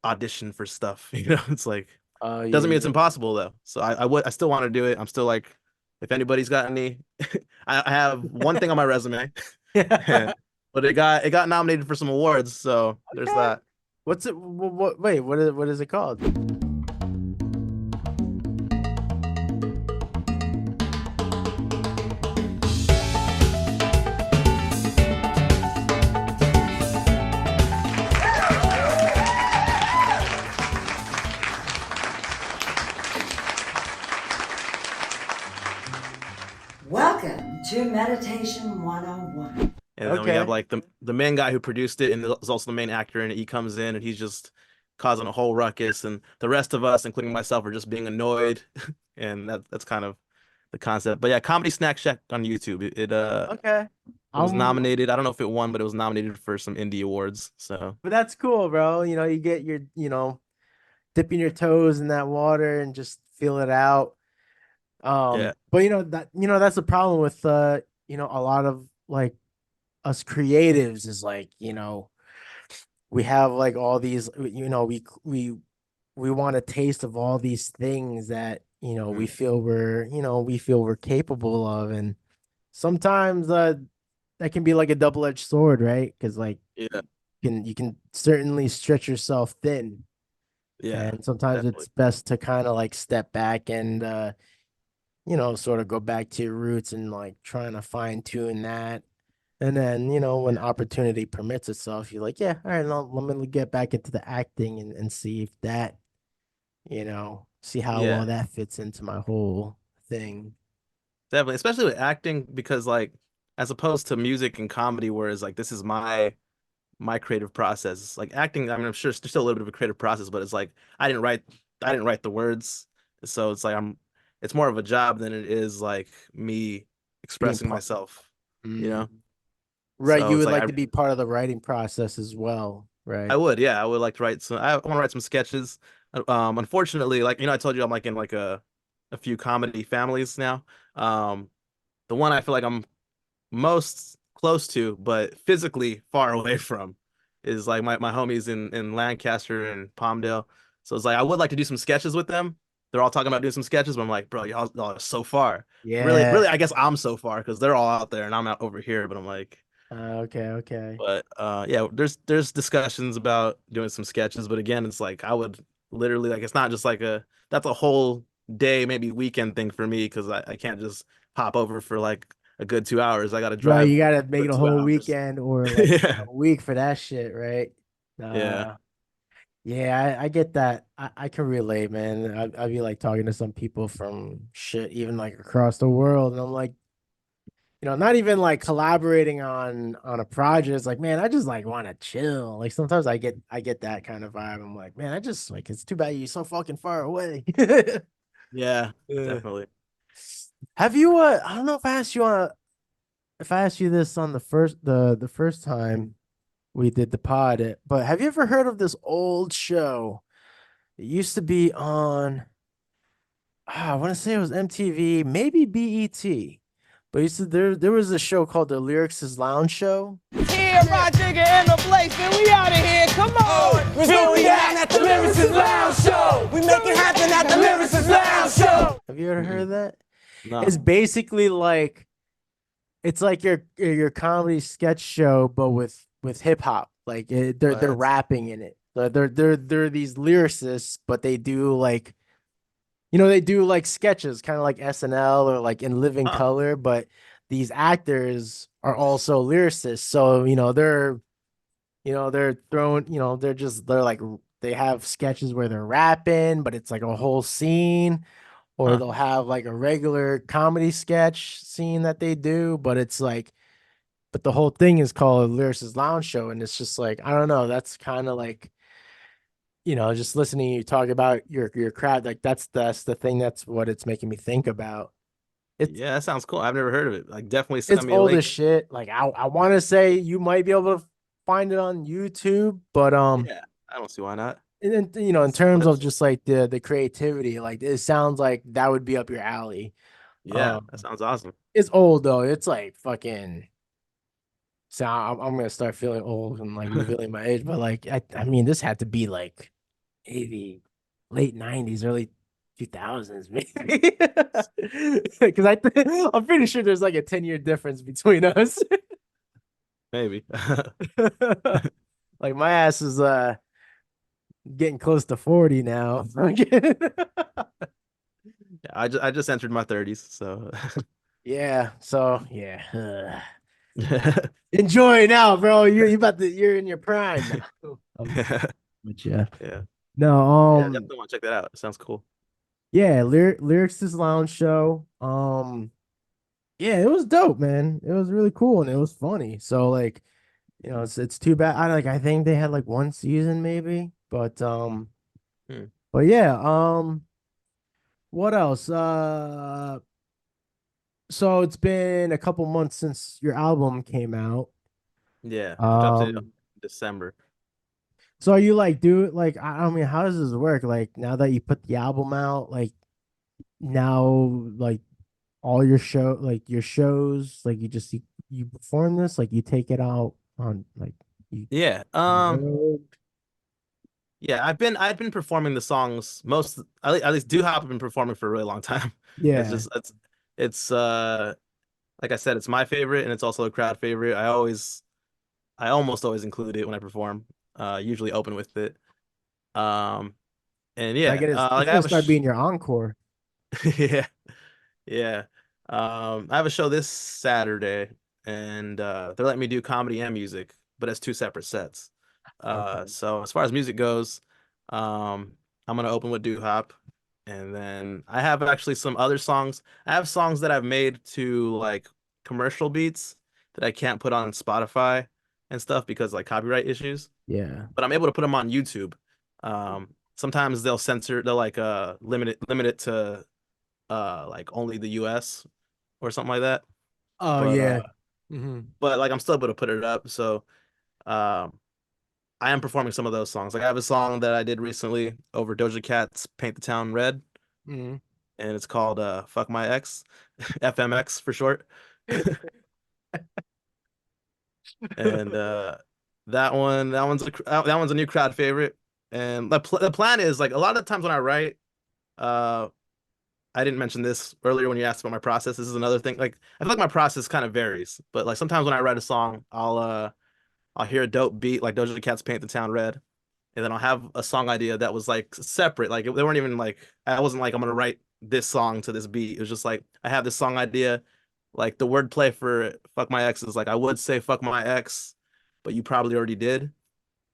audition for stuff. It's like Oh doesn't mean yeah, it's impossible though. So I still want to do it. I'm still like, if anybody's got any, I have one thing on my resume, yeah. but it got nominated for some awards. So there's Okay. that. What's it? Wait, what is it called? Welcome to Meditation 101. And then we have Okay. like the main guy who produced it and is also the main actor, and he comes in and he's just causing a whole ruckus, and the rest of us, including myself, are just being annoyed, and that's kind of the concept. But yeah, Comedy Snack Shack on YouTube. Okay. It was Um, nominated. I don't know if it won, but it was nominated for some indie awards. So but that's cool, bro. You get your, dipping your toes in that water and just feel it out. yeah, But that's the problem with a lot of like us creatives is like, we have like all these, we want a taste of all these things that, mm, we feel we're capable of. And sometimes that can be like a double-edged sword, right? Because like yeah, you can certainly stretch yourself thin. yeah, And sometimes definitely. it's best to kind of like step back and sort of go back to your roots and like trying to fine tune that. And then, when Yeah, opportunity permits itself, you're like, yeah, all right, now let me get back into the acting and see if that, see how yeah, well that fits into my whole thing. definitely. Especially with acting, because like as opposed to music and comedy, whereas like this is my creative process. Like acting, I mean, I'm sure it's still a little bit of a creative process, but it's like I didn't write the words, so it's like it's more of a job than it is like me Being expressing part. myself, you Mm. know. Right. So You it's would like like to be part of the writing process as well, I right? would, yeah, I would like to write some. I want to write some sketches. Unfortunately, like I told you, I'm like in like a few comedy families now. Um, the one I feel like I'm most close to, but physically far away from, is like my homies in Lancaster and Palmdale. So it's like I would like to do some sketches with them. They're all talking about doing some sketches, but I'm like, bro, y'all are so far. Yeah. Really, I guess I'm so far because they're all out there and I'm out over here. But I'm like, Okay, okay. but yeah, there's discussions about doing some sketches, but again, it's like I would literally like it's not just like that's a whole day, maybe weekend thing for me because I can't just hop over for like a good 2 hours. I got to Right, drive you gotta make for it a two whole hours. weekend or like Yeah, a week for that shit, right? yeah, Uh, yeah, I get that. I can relate, man. I'd be like talking to some people from shit, even like across the world, and I'm like, not even like collaborating on a project. It's like, man, I just like want to chill. Like sometimes I get that kind of vibe. I'm like, man, I just like it's too bad you're so fucking far away. yeah, Uh, definitely. have you I don't know if I asked you this on the first time we did the pod, but have you ever heard of this old show? It used to be on I want to say it was MTV, maybe BET. But there was a show called the Lyricist Lounge Show. Yeah, my nigga in the place, man. We out of here. Come on. We're going down at the Lyricist Lounge Show. We make it happen at the Lyricist Lounge Show. Have you ever heard Mm-mm. of that? It's No. basically like it's like your comedy sketch show, but with hip hop. Like they're What? rapping in it. They're they're these lyricists, but they do like they do like sketches, kind of like SNL or like in Living Huh. Color, but these actors are also lyricists. So, they're throwing, they're like they have sketches where they're rapping, but it's like a whole scene, or Huh. they'll have like a regular comedy sketch scene that they do, but it's like, but the whole thing is called Lyricist Lounge Show, and it's just like, I don't know, that's kind of like, just listening to you talk about your crowd, like that's the thing, that's what it's making me think about. It's Yeah, that sounds cool. I've never heard of it. Like, definitely it's send me a old as link. shit. Like I want to say you might be able to find it on YouTube, but Yeah, I don't see why not. and then, in What terms of is? just like the creativity, like it sounds like that would be up your alley. Yeah, Um, that sounds awesome. it's old though. It's like fucking. So I'm gonna start feeling old and like revealing my age, but like I mean, this had to be like maybe late '90s, early 2000s, maybe. Because I'm pretty sure there's like a 10-year difference between us. Maybe. Like my ass is getting close to 40 now. Yeah, I just entered my 30s, so Yeah, so yeah. Enjoy now, bro. You're in your prime now. But yeah. yeah, No, yeah. Definitely want to check that out. It sounds cool. yeah, Lyricist Lounge Show. Yeah, it was dope, man. It was really cool and it was funny. So like, it's too bad. I think they had like one season maybe, Hmm. but yeah, what else? So it's been a couple months since your album came out. Yeah, it drops in Um, December. so are you like do like I mean, how does this work? Like now that you put the album out, like now like all your shows, like you perform this, like you take it out on like you Yeah. on the road? Yeah. I've been performing the songs most. At least Do Hop have been performing for a really long time. It's Yeah. just it's like I said, it's my favorite and it's also a crowd favorite. I almost always include it when I perform. Usually open with it. Um, and I yeah, get it's like I gonna have a start being your encore. yeah, yeah. I have a show this Saturday, and they're letting me do comedy and music, but it's two separate sets. Okay. So as far as music goes, I'm gonna open with Doo Hop, and then I have actually some other songs. I have songs that I've made to like commercial beats that I can't put on Spotify and stuff because like copyright issues, Yeah. but I'm able to put them on YouTube. Sometimes they'll like limit it to like only the US or something like that. Oh But yeah. Hmm. like I'm still able to put it up. So um I am performing some of those songs. Like I have a song that I did recently over Doja Cat's Paint the Town Red, Hmm. and it's called Fuck My Ex, FMX for short. And that one's a new crowd favorite. And the plan is like a lot of times when I write, uh I didn't mention this earlier when you asked about my process. This is another thing. Like I feel like my process kind of varies, but like sometimes when I write a song, I'll hear a dope beat like Doja Cat's Paint the Town Red, and then I'll have a song idea that was like separate. Like they weren't even like I wasn't like I'm gonna write this song to this beat. It was just like I have this song idea. Like the wordplay for "fuck my ex" is like I would say "fuck my ex," but you probably already did.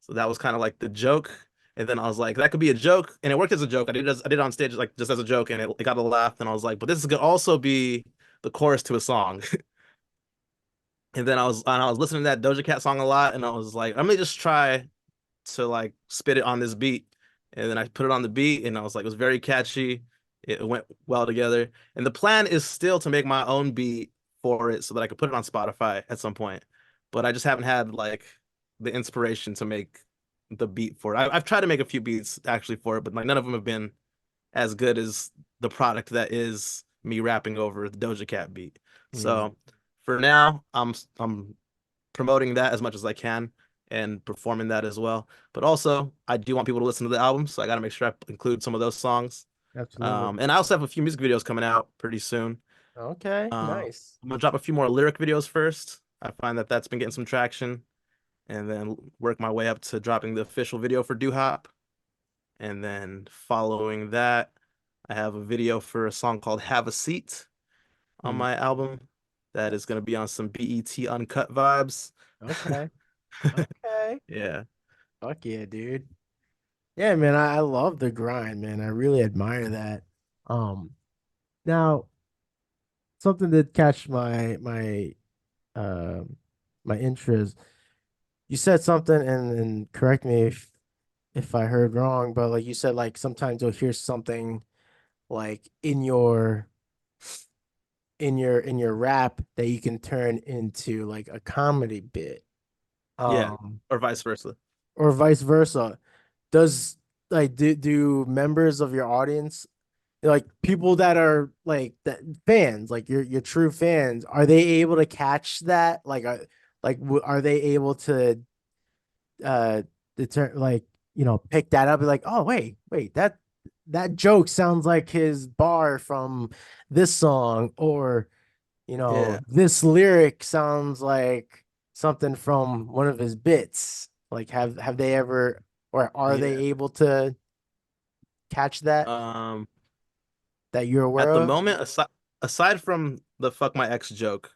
So that was kind of like the joke. And then I was like, that could be a joke, and it worked as a joke. I did it on stage like just as a joke, and it got a laugh. And I was like, but this could also be the chorus to a song. And then I was listening to that Doja Cat song a lot, and I was like, let me just try to like spit it on this beat. And then I put it on the beat, and I was like, it was very catchy. It went well together. And the plan is still to make my own beat for it so that I could put it on Spotify at some point. But I just haven't had like the inspiration to make the beat for it. I've tried to make a few beats actually for it, but like none of them have been as good as the product that is me rapping over the Doja Cat beat. Mm. So for now, I'm promoting that as much as I can and performing that as well. But also, I do want people to listen to the album, so I got to make sure I include some of those songs. Absolutely. And I also have a few music videos coming out pretty soon. Okay, nice. I'm gonna drop a few more lyric videos first. I find that that's been getting some traction, and then work my way up to dropping the official video for Doo Hop. And then following that, I have a video for a song called Have a Seat on Hmm. my album that is going to be on some BET Uncut vibes. Okay. Okay. Yeah. Fuck yeah, dude. Yeah, man, I love the grind, man. I really admire that. Um, Now something that catch um my interest. You said something, and correct me if I heard wrong, but like you said, like sometimes you'll hear something like in your rap that you can turn into like a comedy bit. Yeah. Um, Or vice versa. or vice versa. Does like do members of your audience, like people that are like that fans, like your true fans, are they able to catch that? Are they able to uh deter like pick that up and like, oh wait, that joke sounds like his bar from this song, or Yeah. this lyric sounds like something from one of his bits. Like have they ever, or are they Yeah. able to catch that Um, that you're aware at the of? moment, aside from the fuck my ex joke,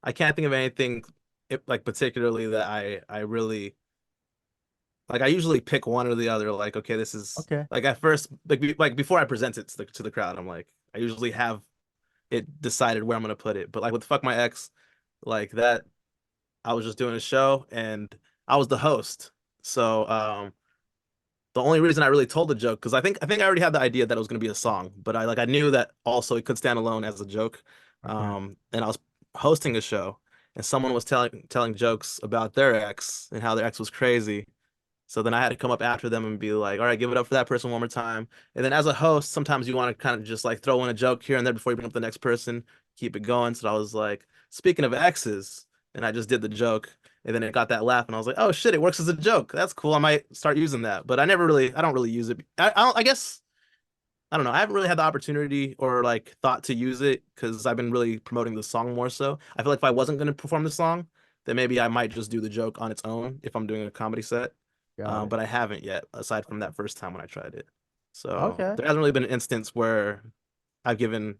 I can't think of anything like particularly that I really like. I usually pick one or the other. Like, okay, this is Okay. like at first, like before I present it to the crowd, I'm like, I usually have it decided where I'm gonna put it. But like with fuck my ex, like that, I was just doing a show and I was the host. So the only reason I really told the joke because I think I already had the idea that it was gonna be a song, but I knew that also it could stand alone as a joke. Okay. And I was hosting a show and someone was telling jokes about their ex and how their ex was crazy. So then I had to come up after them and be like, all right, give it up for that person one more time. And then as a host, sometimes you want to kind of just like throw in a joke here and there before you bring up the next person, keep it going. So I was like, speaking of exes, and I just did the joke. And then it got that laugh, and I was like, oh shit, it works as a joke. That's cool. I might start using that. But I don't really use it. I guess, I don't know. I haven't really had the opportunity or like thought to use it because I've been really promoting the song more so. I feel like if I wasn't going to perform the song, then maybe I might just do the joke on its own if I'm doing a comedy set. Got it. But I haven't yet, aside from that first time when I tried it. So Okay. there hasn't really been an instance where I've given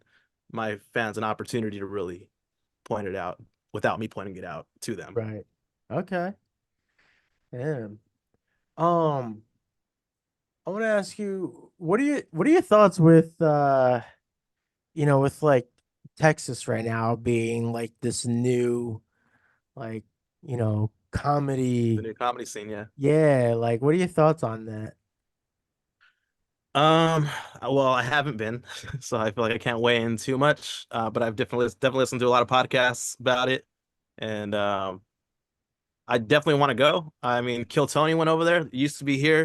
my fans an opportunity to really point it out without me pointing it out to them. Right. Okay. Yeah. Um, I want to ask you, what are your thoughts with with like Texas right now being like this new, like, The comedy. new comedy scene, yeah. Yeah, like what are your thoughts on that? Um, well, I haven't been, so I feel like I can't weigh in too much. But I've definitely listened to a lot of podcasts about it, and I definitely want to go. I mean, Kill Tony went over there. It used to be here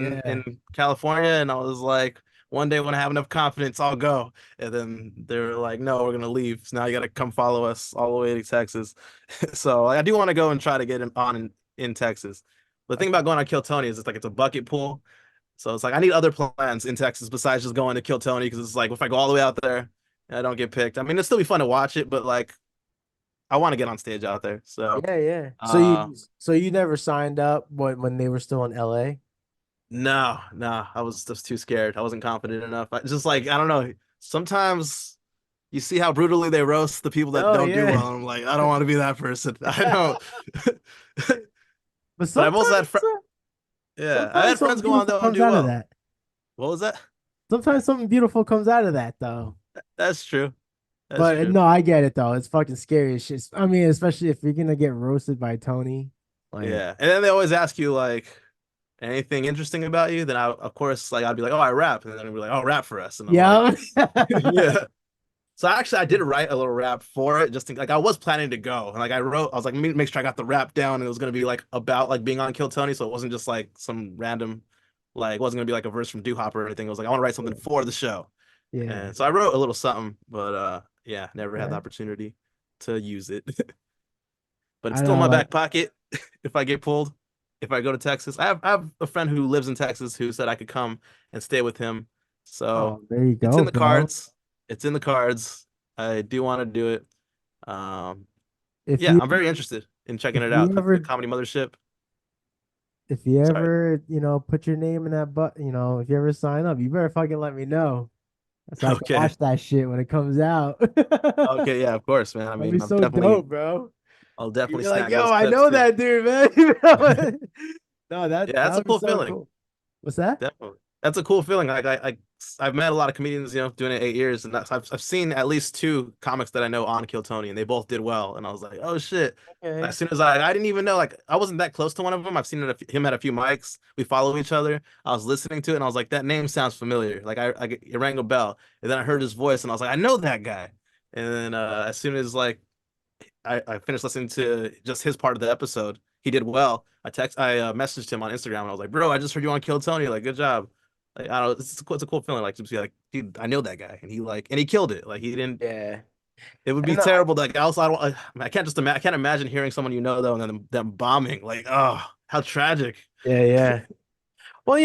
Yeah. in California, and I was like, one day when I have enough confidence, I'll go. And then they were like, no, we're gonna leave. So now you gotta come follow us all the way to Texas. So like, I do want to go and try to get him on in Texas. The thing about going on Kill Tony is it's a bucket pool. So it's like I need other plans in Texas besides just going to Kill Tony because it's like if I go all the way out there and I don't get picked, I mean it'll still be fun to watch it, but like I want to get on stage out there. So Yeah, yeah. So uh you never signed up when they were still in LA? no, I was just too scared. I wasn't confident enough. I just like I don't know. Sometimes you see how brutally they roast the people that Oh don't do yeah. well. I'm like, I don't want to be that person. I don't. But But I've also had sometimes yeah, I sometimes had something friends go on beautiful though and comes do out of well. that. What was that? Sometimes something beautiful comes out of that though. That's true. That's But true. no, I get it though. It's fucking scary as shit. I mean, especially if you're gonna get roasted by Tony. Like, Yeah. And then they always ask you like anything interesting about you, then I of course like I'd be like, oh, I rap, and then I'd be like, oh, rap for us, and I'm like, yeah. yeah. So I did write a little rap for it, just like I was planning to go, and like I was like, make sure I got the rap down, and it was gonna be like about like being on Kill Tony, so it wasn't just like some random, like it wasn't gonna be like a verse from Do Hopper or anything. It was like I want to write something for the show, Yeah. and so I wrote a little something, but yeah, never had the Okay. opportunity to use it. But it's I still in know, my like, back pocket if I get pulled. If I go to Texas, I have a friend who lives in Texas who said I could come and stay with him. So oh, there you it's go, in the bro. cards. It's in the cards. I do want to do it. Um, If yeah, you I'm very interested in checking if it you out. The ever Comedy Mothership. if you Sorry. ever, put your name in that, but if you ever sign up, you better fucking let me know. so I can Okay. watch that shit when it comes out. Okay, yeah, of course, man. I That'd be mean, so dope, bro. I'll You'd definitely be like, snag yo, those I clips know too. that dude, man. You know? No, Yeah, that that's a would be cool so feeling. cool. What's that? Definitely. That's a cool feeling. Like I've met a lot of comedians, doing it 8 years, and I've seen at least two comics that I know on Kill Tony, and they both did well. And I was like, oh shit. Okay. As soon as I didn't even know, like I wasn't that close to one of them. I've seen him at a few mics. We follow each other. I was listening to it, and I was like, that name sounds familiar. Like it rang a bell. And then I heard his voice, and I was like, I know that guy. And then as soon as like I finished listening to just his part of the episode, he did well. I messaged him on Instagram, and I was like, bro, I just heard you on Kill Tony. Like, good job. Like, I don't know, it's a cool feeling, like to be like, dude, I know that guy, and he killed it. Like he didn't. Yeah. It would be And terrible. Like also, I can't I can't imagine hearing someone though, and then them bombing. Like, oh, how tragic. yeah, yeah. Well,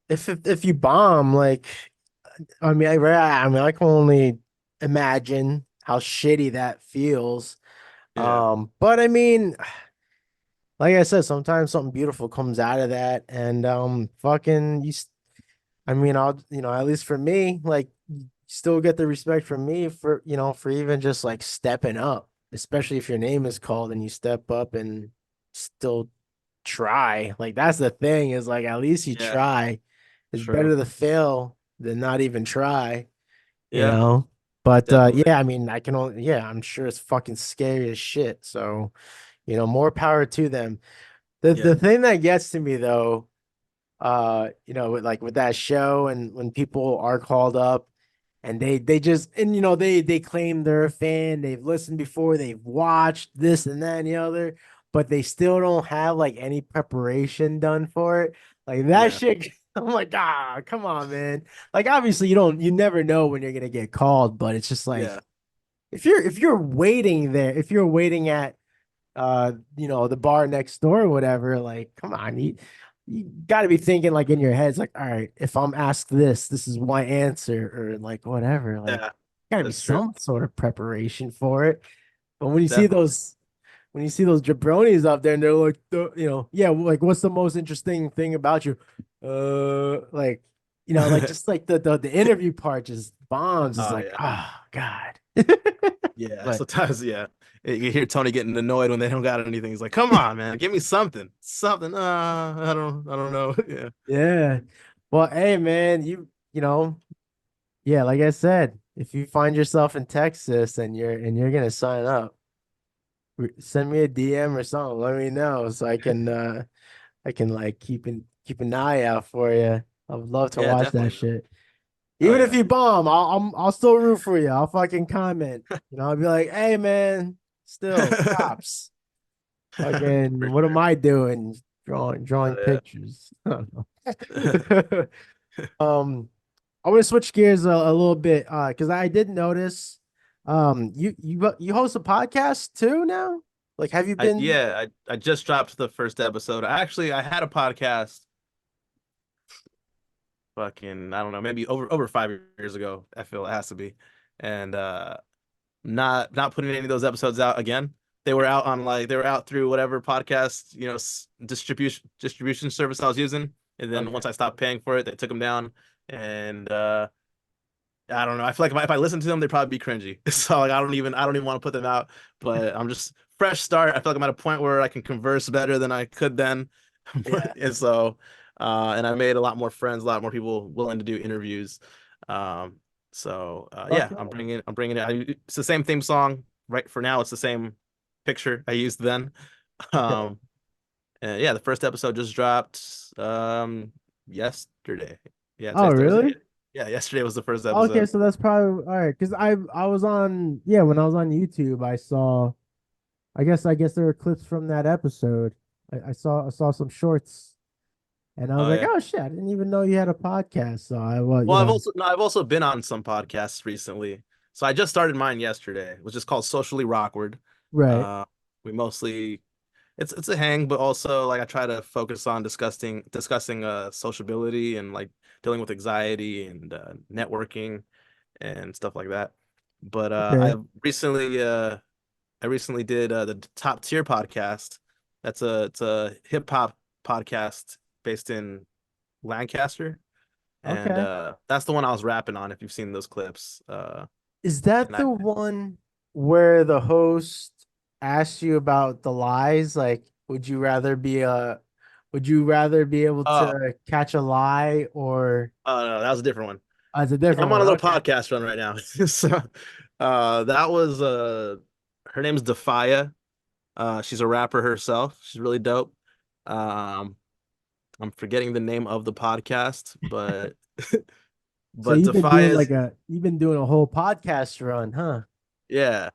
there's if you bomb, like, I can only imagine how shitty that feels. Yeah, But I mean, like I said, sometimes something beautiful comes out of that, and fucking I mean, at least for me, like, you still get the respect from me for even just like stepping up, especially if your name is called and you step up and still try. Like, that's the thing, is like, at least you yeah, try. It's true. better to fail than not even try, you Yeah, know? But definitely. yeah, I mean, I'm sure it's fucking scary as shit. So, more power to them. The Yeah, the thing that gets to me though, with that show, and when people are called up and they just, and they claim they're a fan, they've listened before, they've watched this and that and the other, but they still don't have like any preparation done for it. Like that yeah, shit. I'm like, come on, man. Like, obviously you never know when you're gonna get called, but it's just like, yeah, if you're waiting there, if you're waiting at the bar next door or whatever, like, come on, you got to be thinking, like, in your head, it's like, all right, if I'm asked this is my answer, or like whatever, like, yeah. got to be That's true. some sort of preparation for it. But when you see Definitely. those jabronis up there and they're like, yeah, like, what's the most interesting thing about you? Like, like, just like the interview part just bombs. It's Oh like, yeah. oh God. Yeah, But sometimes, yeah. You hear Tony getting annoyed when they don't got anything. He's like, "Come on, man, give me something, something." I don't know. Yeah, yeah, well, hey, man, yeah, like I said, if you find yourself in Texas and you're gonna sign up, send me a DM or something. Let me know so I can like keep an eye out for you. I would love to yeah, watch that definitely, man. shit. Oh Even if yeah, you bomb, I'll still root for you. I'll fucking comment. I'll be like, hey, man, still props. for Fucking, what am sure. I doing? Drawing Oh pictures. I don't yeah. know. I want to switch gears a little bit, because I did notice, you host a podcast too now? Like, have you been? I just dropped the first episode. I had a podcast. Fucking, I don't know, maybe over 5 years ago. I feel it has to be, and not putting any of those episodes out again. They were out through whatever podcast, distribution service I was using. And then Okay. once I stopped paying for it, they took them down. And I don't know. I feel like if I listen to them, they'd probably be cringy. So like I don't even want to put them out. But I'm just fresh start. I feel like I'm at a point where I can converse better than I could then. Yeah. And so and I made a lot more friends, a lot more people willing to do interviews. Um, Fuck yeah, yeah. I'm bringing it. It's the same theme song, right? For now, it's the same picture I used then. Okay. Um, and yeah, the first episode just dropped yesterday. Yeah, Oh, today's Thursday. really? Yeah, yesterday was the first Okay, episode. so that's probably all right. Because I was on, yeah, when I was on YouTube, I saw, I guess there were clips from that episode. I saw some shorts, and I was Oh like, yeah. oh shit, I didn't even know you had a podcast. So I was, Well, I've also been on some podcasts recently. So I just started mine yesterday, which is called Socially Rawkward. right. Uh, we mostly it's a hang, but also like I try to focus on discussing sociability and like dealing with anxiety and networking and stuff like that. But Okay. I recently did the Top Tier podcast. It's a hip hop podcast based in Lancaster. And Okay. that's the one I was rapping on, if you've seen those clips. Is that And I the one where the host asks you about the lies? Like, would you rather be able oh to catch a lie or no, that was a different one. it's a Yeah, different I'm on a one? little Okay. podcast run right now. So that was her name's Defia. She's a rapper herself. She's really dope. Um I'm forgetting the name of the podcast, but So but Defia's you've been doing a whole podcast run, huh? yeah.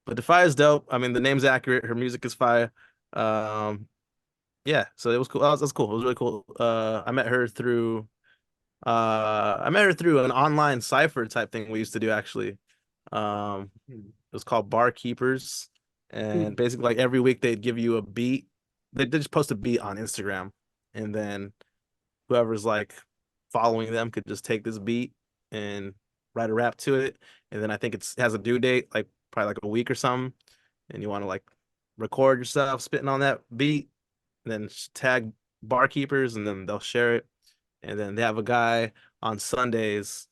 But Defia's dope. I mean, the name's accurate. Her music is fire. Um yeah, so it was cool. That was cool. It was really cool. I met her through an online cipher type thing we used to do actually. It was called Barkeepers, and Hmm. basically like every week they'd give you a beat. They just post a beat on Instagram, and then whoever's like following them could just take this beat and write a rap to it. And then I think it has a due date, like probably like a week or something. And you want to like record yourself spitting on that beat, and then tag Barkeepers, and then they'll share it. And then they have a guy on Sundays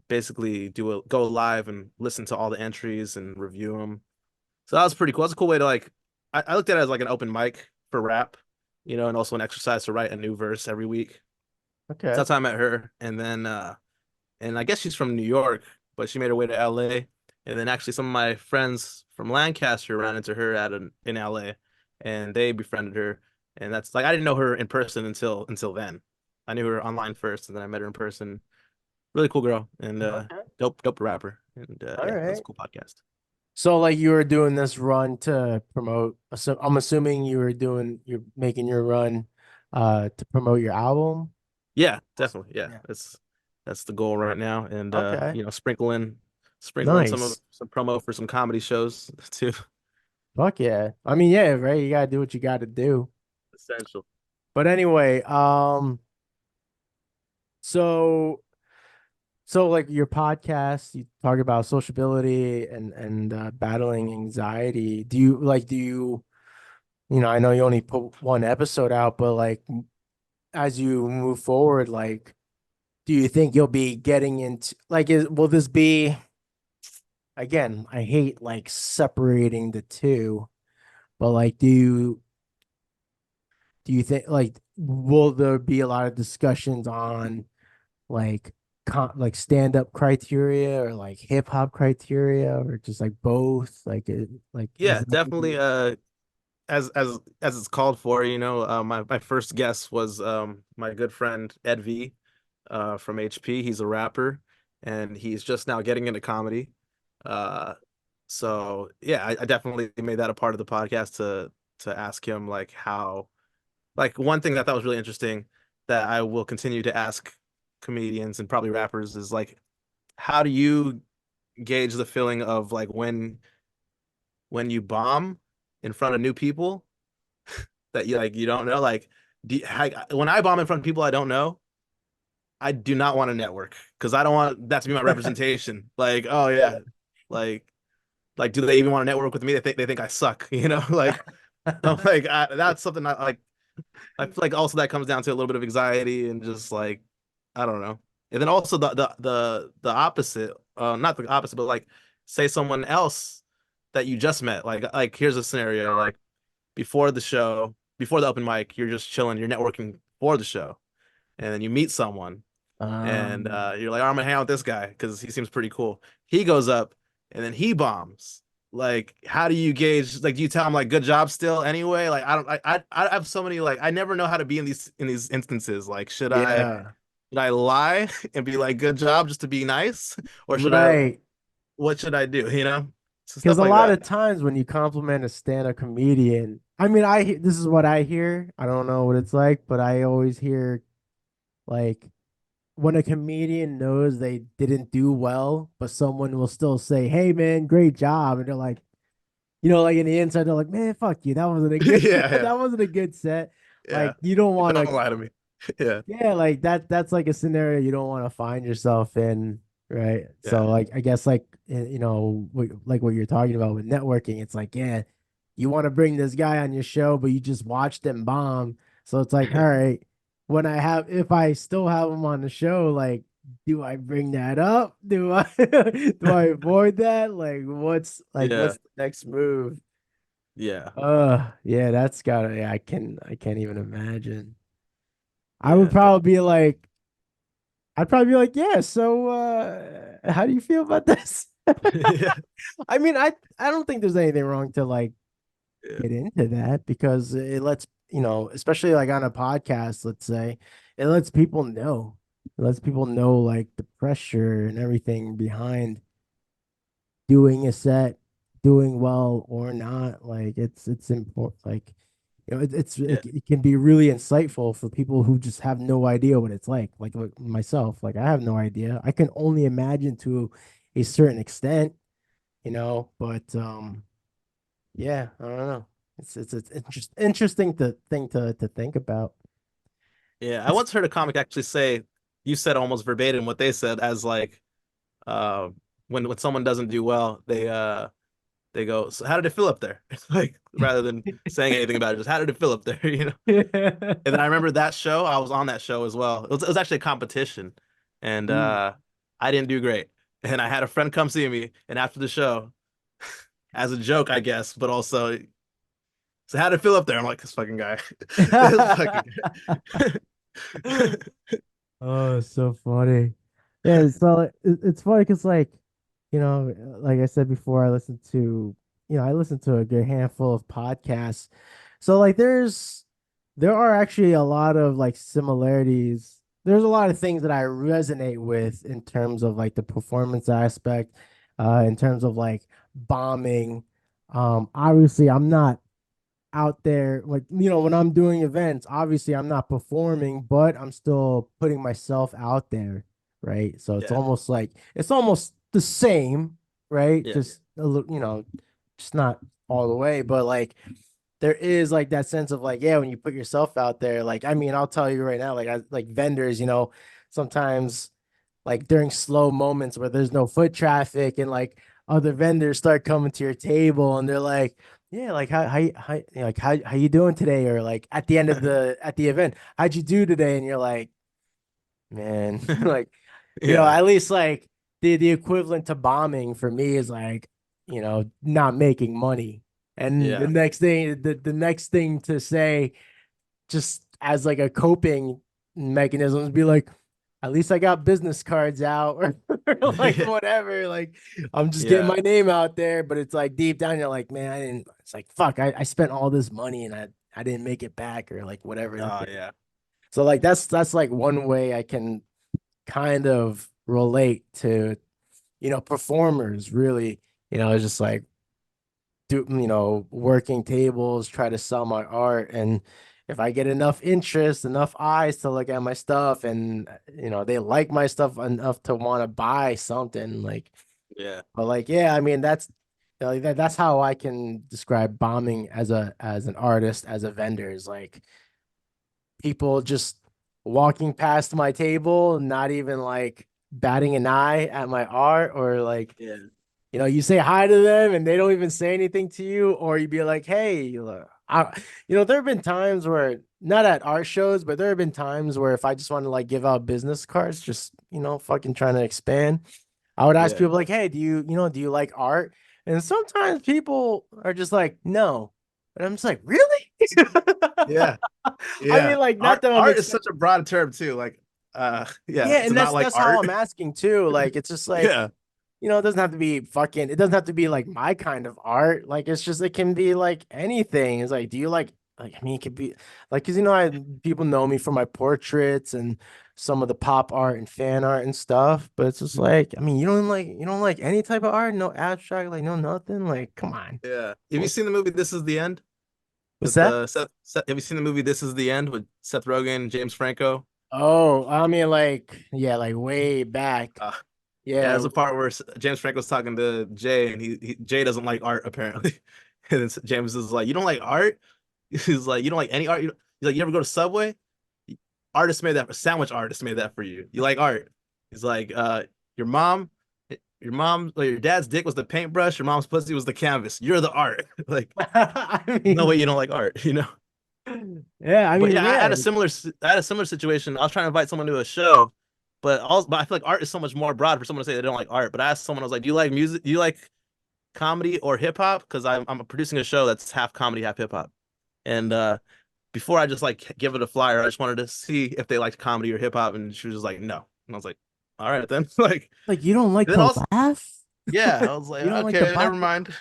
basically go live and listen to all the entries and review them. So that was pretty cool. That's a cool way to like. I looked at it as like an open mic for rap, and also an exercise to write a new verse every week. So Okay. that's how I met her, and I guess she's from New York, but she made her way to LA. And then actually some of my friends from Lancaster ran into her in LA, and they befriended her. And that's like I didn't know her in person until then. I knew her online first, and then I met her in person. Really cool girl, and Okay. dope rapper. And All yeah, that's right. a cool podcast. So like you were doing this run to promote, so I'm assuming you're making your run to promote your album. Yeah, definitely. Yeah, Yeah. that's the goal right now, and Okay. sprinkle in Nice. some promo for some comedy shows too. Fuck yeah. I mean, yeah, right. You gotta do what you gotta do. Essential. But anyway, so like your podcast, you talk about sociability and battling anxiety. I know you only put one episode out, but like as you move forward, like do you think you'll be getting into like will this be again, I hate like separating the two, but like do you think like will there be a lot of discussions on like like stand-up criteria or like hip hop criteria or just like both? Like is Yeah, that gonna definitely. be As it's called for, my first guest was my good friend Ed V, from HP. He's a rapper, and he's just now getting into comedy. Uh, so yeah, I definitely made that a part of the podcast to ask him like how like one thing that I thought was really interesting that I will continue to ask comedians and probably rappers is like how do you gauge the feeling of like when you bomb in front of new people that you don't know like when I bomb in front of people I don't know, I do not want to network because I don't want that to be my representation. Like, oh yeah, like do they even want to network with me? They think I suck, Like I'm like that's something I feel like also that comes down to a little bit of anxiety and just like I don't know. And then also the opposite, not the opposite, but like say someone else that you just met. Like here's a scenario like before the show, before the open mic, you're just chilling, you're networking for the show, and then you meet someone, and you're like, oh, I'm gonna hang out with this guy because he seems pretty cool. He goes up, and then he bombs. Like, how do you gauge? Like, do you tell him like, good job still anyway? Like, I don't, I have so many like, I never know how to be in these instances. Like, yeah, should I lie and be like, good job just to be nice, or right. what should I do? So Because stuff a like lot that. of times when you compliment a stand-up comedian, I mean, this is what I hear. I don't know what it's like, but I always hear like when a comedian knows they didn't do well, but someone will still say, "Hey, man, great job," and they're like, like in the inside, they're like, "Man, fuck you, that wasn't a good, Yeah, yeah, that wasn't a good set." yeah. Like you don't want Don't to, lie to me. Yeah, yeah, like that's like a scenario you don't want to find yourself in, right? So yeah, like I guess like like what you're talking about with networking, it's like, yeah, you want to bring this guy on your show, but you just watched him bomb. So it's like, all right, if I still have him on the show, like, do I bring that up? Do I do I avoid that? What's Yeah. the next move? Yeah. Yeah, that's gotta, yeah, I can't even imagine. I would Yeah. probably be like, I'd probably be like, yeah, so how do you feel about this? Yeah. I mean, I don't think there's anything wrong to like Yeah. get into that because it lets, especially like on a podcast, let's say, it lets people know. It lets people know like the pressure and everything behind doing a set, doing well or not. Like it's important. Like Yeah. it can be really insightful for people who just have no idea what it's like myself. Like I have no idea. I can only imagine to a certain extent, but yeah, I don't know. It's interesting to think about. Yeah. I It's once heard a comic actually say, you said almost verbatim what they said as like, uh, when someone doesn't do well, they go, so how did it feel up there? Like rather than saying anything about it, just how did it feel up there, yeah. And then I remember that show, I was on that show as well. It was actually a competition, and Mm. I didn't do great. And I had a friend come see me, and after the show, as a joke, I guess, but also, so how did it feel up there? I'm like, this fucking guy. This fucking guy. Oh, it's so funny. Yeah, so it's funny because like I said before, I listen to a good handful of podcasts. So like there are actually a lot of like similarities. There's a lot of things that I resonate with in terms of like the performance aspect, in terms of like bombing. Obviously I'm not out there like when I'm doing events, obviously I'm not performing, but I'm still putting myself out there, right? So Yeah, it's almost the same, right? yeah, Just a little, just not all the way, but like there is like that sense of like, yeah, when you put yourself out there, like I mean, I'll tell you right now, like vendors, sometimes like during slow moments where there's no foot traffic and like other vendors start coming to your table and they're like, yeah, like how you doing today? Or like at the end of the event, how'd you do today? And you're like, man, like, yeah, at least like the equivalent to bombing for me is like, not making money. And yeah, the next thing to say, just as like a coping mechanism, is be like, at least I got business cards out or like yeah, whatever. Like I'm just getting yeah. my name out there, but it's like deep down, you're like, man, I didn't, it's like, fuck, I spent all this money and I didn't make it back or like whatever. Oh yeah, So like that's like one way I can kind of relate to, performers really, it's just like working tables, try to sell my art. And if I get enough interest, enough eyes to look at my stuff and, they like my stuff enough to want to buy something like, yeah, but like, yeah, I mean, that's how I can describe bombing as an artist, as a vendor is like people just walking past my table, not even like batting an eye at my art or like, yeah, you say hi to them and they don't even say anything to you, or you'd be like, hey, there have been times where not at art shows, but there have been times where if I just want to like give out business cards, just, fucking trying to expand, I would ask yeah, people like, hey, do you like art? And sometimes people are just like, no. And I'm just like, really? yeah, I yeah. mean, like, not Art, that I'm art is such a broad term too. Like, yeah, yeah, to and not like that's how art. I'm asking too. Like, it's just like, Yeah, it doesn't have to be like my kind of art. Like it's just it can be like anything. It's like, do you like I mean it could be like because people know me for my portraits and some of the pop art and fan art and stuff, but it's just like, I mean, you don't like any type of art, no abstract, like no nothing. Like, come on. yeah. Have you What's seen the movie This Is the End what's with that? Have you seen the movie This Is the End with Seth Rogen and James Franco? Oh, I mean like yeah, like way back. Uh, yeah, Yeah. there's a part where James Franco's talking to Jay, and Jay doesn't like art apparently, and then James is like, "You don't like art?" He's like, "You don't like any art?" He's like, "You ever go to Subway? Artist made that. A sandwich artist made that for you. You like art?" He's like, Your mom, like your dad's dick was the paintbrush. Your mom's pussy was the canvas. You're the art. Like, I no way mean, you don't like art, you know?" Yeah, I But mean, yeah, I yeah. had a similar situation. I was trying to invite someone to a show, but I feel like art is so much more broad for someone to say they don't like art. But I asked someone, I was like, "Do you like music? Do you like comedy or hip hop?" Because I'm producing a show that's half comedy, half hip hop. And before I just like give it a flyer, I just wanted to see if they liked comedy or hip hop, and she was just like, "No," and I was like, "All right then." Like, Like you don't like then to also, laugh? yeah, I was like, You don't like to "Okay, never pop? mind."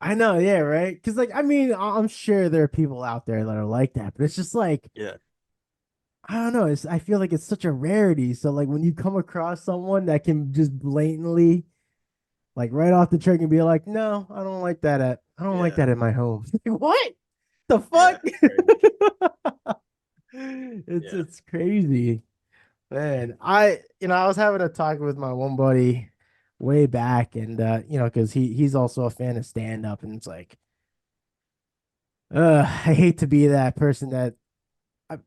I know, yeah, right? Because like, I mean, I'm sure there are people out there that are like that, but it's just like, Yeah, I don't know. I feel like it's such a rarity. So like when you come across someone that can just blatantly, like right off the trick and be like, no, I don't like yeah, that in my home. What the yeah, fuck? it's crazy. Yeah, It's crazy. Man, I was having a talk with my one buddy way back, and because he's also a fan of stand up, and it's like, I hate to be that person that I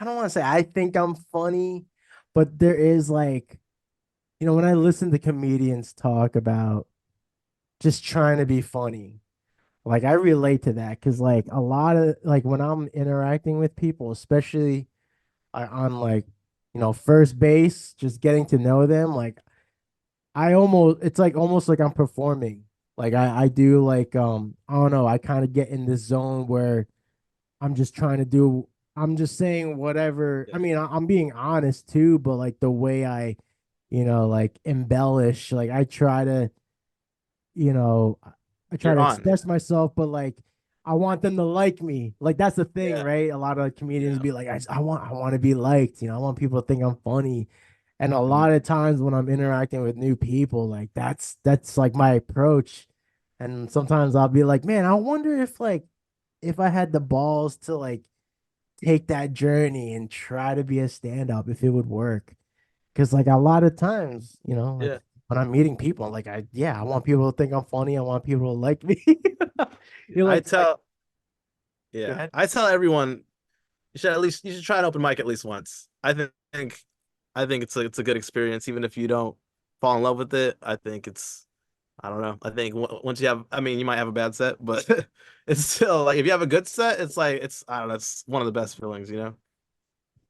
don't want to say I think I'm funny, but there is like, when I listen to comedians talk about just trying to be funny, like I relate to that because like a lot of like when I'm interacting with people, especially on like, first base, just getting to know them, like it's like almost like I'm performing. Like I do like I don't know, I kind of get in this zone where I'm just trying to do I'm just saying whatever. I yeah. mean, I'm being honest too, but like the way I, like embellish, like you know, I try You're to on. express myself, but like I want them to like me. Like that's the thing, Yeah, right? A lot of comedians yeah. be like, I want to be liked, I want people to think I'm funny. And a Mhm. lot of times when I'm interacting with new people, like that's like my approach. And sometimes I'll be like, man, I wonder if I had the balls to like take that journey and try to be a stand-up, if it would work. Because like a lot of times, like Yeah. when I'm meeting people, like I want people to think I'm funny. I want people to like me. You're I like, tell, go yeah, ahead. I tell everyone you should try an open mic at least once. I think it's a good experience, even if you don't fall in love with it. I think it's I don't know. I think once you have, I mean, you might have a bad set, but it's still like if you have a good set, it's like it's I don't know. It's one of the best feelings, you know.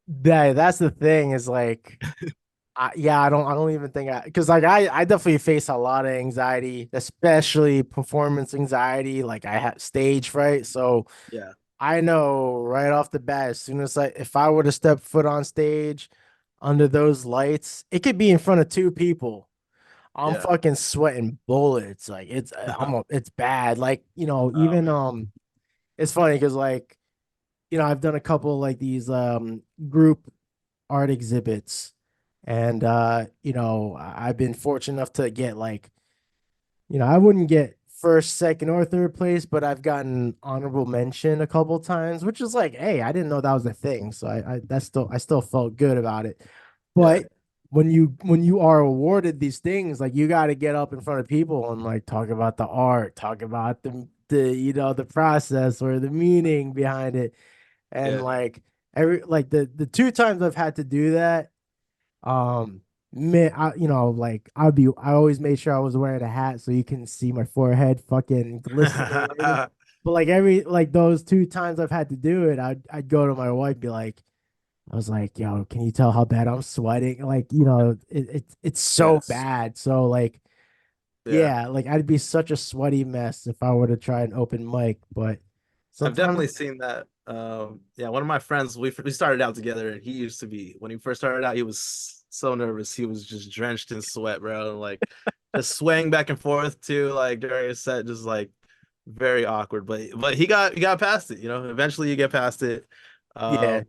That's the thing is like, yeah, I don't even think because like I definitely face a lot of anxiety, especially performance anxiety. Like I have stage fright, so Yeah. I know right off the bat, as soon as if I were to step foot on stage under those lights, it could be in front of two people. I'm Yeah. fucking sweating bullets. Like it's bad. Like, Oh even man. it's funny because like, I've done a couple like these group art exhibits and I've been fortunate enough to get like, I wouldn't get first, second, or third place, but I've gotten honorable mention a couple times, which is like, hey, I didn't know that was a thing. So I still felt good about it. Yeah. But when you are awarded these things, like you got to get up in front of people and like talk about the art, talk about the process or the meaning behind it. And Yeah. like the two times I've had to do that, um, man, I always made sure I was wearing a hat so you can see my forehead fucking glistening. But like like those two times I've had to do it, I'd go to my wife, be like, I was like, yo, can you tell how bad I'm sweating? Like, it's so Yes. bad. So like, Yeah. yeah, like I'd be such a sweaty mess if I were to try an open mic. But I've sometimes, definitely seen that. Yeah, one of my friends, we started out together, and he used to be when he first started out, he was so nervous. He was just drenched in sweat, bro, and like just swaying back and forth too, like during a set, just like very awkward. But he got past it, you know. Eventually, you get past it. yeah, Um,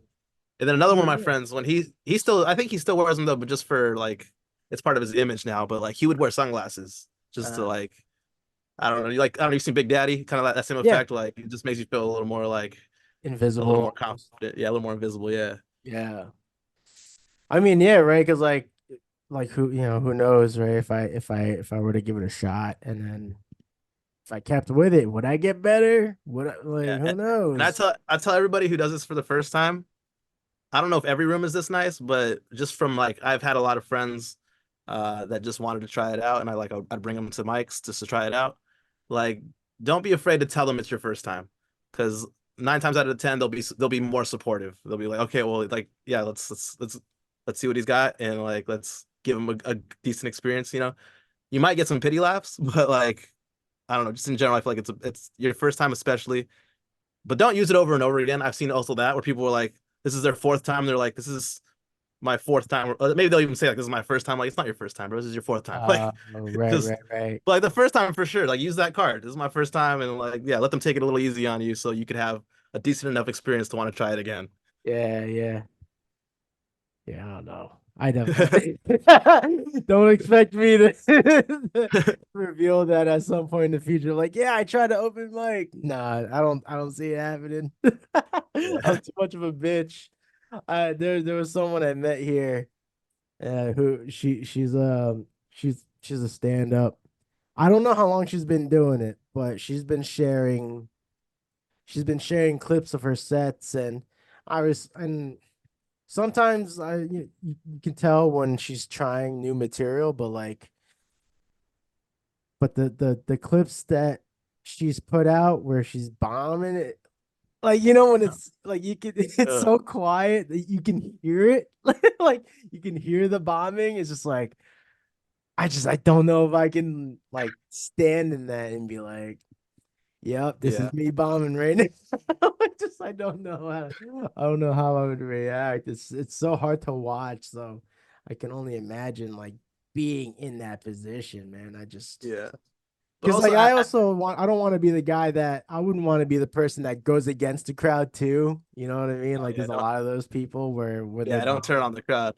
and then another one of my yeah, friends, when he still, I think he still wears them though, but just for like it's part of his image now. But like he would wear sunglasses just to uh, like I don't know. You like I don't know. You've seen Big Daddy, kind of like that same yeah, effect. Like it just makes you feel a little more like a little invisible. more confident. Yeah, a little more invisible. Yeah. Yeah. I mean, yeah, right? Because like who knows, right? If I were to give it a shot, and then if I kept with it, would I get better? Yeah. Who And I knows? tell everybody who does this for the first time, I don't know if every room is this nice, but just from like I've had a lot of friends that just wanted to try it out, and I'd bring them to mics just to try it out. Like, don't be afraid to tell them it's your first time, because nine times out of 10 they'll be more supportive. They'll be like, okay, well, like, yeah, let's see what he's got, and like let's give him a decent experience. You might get some pity laughs, but like I don't know, just in general, I feel like it's your first time especially, but don't use it over and over again. I've seen also that where people were like, this is their fourth time, they're like, this is my fourth time, or maybe they'll even say like, this is my first time. Like, it's not your first time, bro, this is your fourth time. Like, Right, just right, right. but like the first time for sure, like use that card, this is my first time, and like, yeah, let them take it a little easy on you so you could have a decent enough experience to want to try it again. Yeah, yeah. Yeah, I don't know. I definitely don't expect me to reveal that at some point in the future. Like, yeah, I tried to open mic. Nah, I don't see it happening. I'm too much of a bitch. There was someone I met here, who she's a stand-up. I don't know how long she's been doing it, but she's been sharing clips of her sets, and sometimes you can tell when she's trying new material, but the clips that she's put out where she's bombing it, like, when it's like it's so quiet that you can hear it, like you can hear the bombing. It's just like I don't know if I can like stand in that and be like, yep, this Yeah. is me bombing right now. I don't know I don't know how I would react. It's so hard to watch, so I can only imagine like being in that position, man. Yeah. But Because also, like I don't want to be the guy that I wouldn't want to be the person that goes against the crowd too. You know what I mean? oh Like yeah, there's a lot of those people where yeah, they're don't turn on the crowd.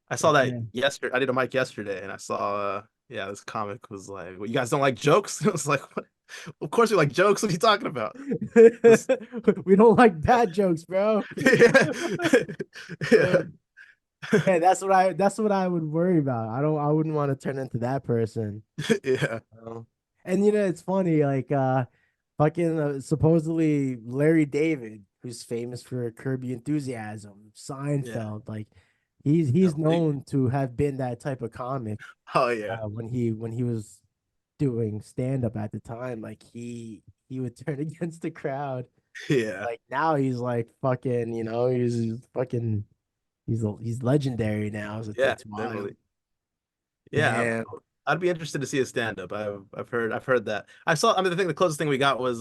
I saw that yeah. yesterday. I did a mic yesterday, and I saw, yeah, this comic was like, "Well, you guys don't like jokes?" It was like, what? Of course we like jokes. What are you talking about? This- We don't like bad jokes, bro. yeah, yeah, Yeah, that's what I would worry about. I wouldn't want to turn into that person. yeah, Oh. And it's funny, like fucking supposedly Larry David, who's famous for Curb Your Enthusiasm, yeah. Seinfeld, like he's Definitely. known to have been that type of comic Oh yeah, when he was doing stand up at the time. Like he would turn against the crowd. yeah, Like now he's like fucking, he's fucking he's legendary now. So yeah, it's wild. definitely. Yeah, Damn. I'd be interested to see a stand up. I've heard that. I saw. I mean, the closest thing we got was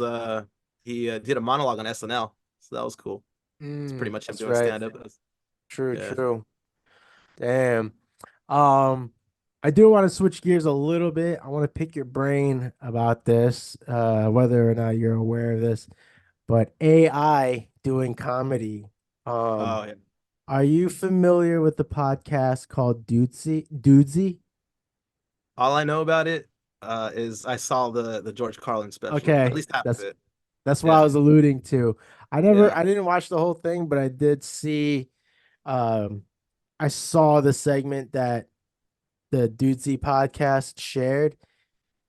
he did a monologue on SNL, so that was cool. It's pretty much him That's doing right. stand up. True, Yeah. true. Damn. Um, I do want to switch gears a little bit. I want to pick your brain about this, whether or not you're aware of this, but AI doing comedy. Um, Oh yeah. are you familiar with the podcast called Dudesy? All I know about it is I saw the George Carlin special, at Okay, least half of that's it. that's what I Yeah, was alluding to. yeah. I didn't watch the whole thing, but I did see, um, I saw the segment that the Dudesy podcast shared.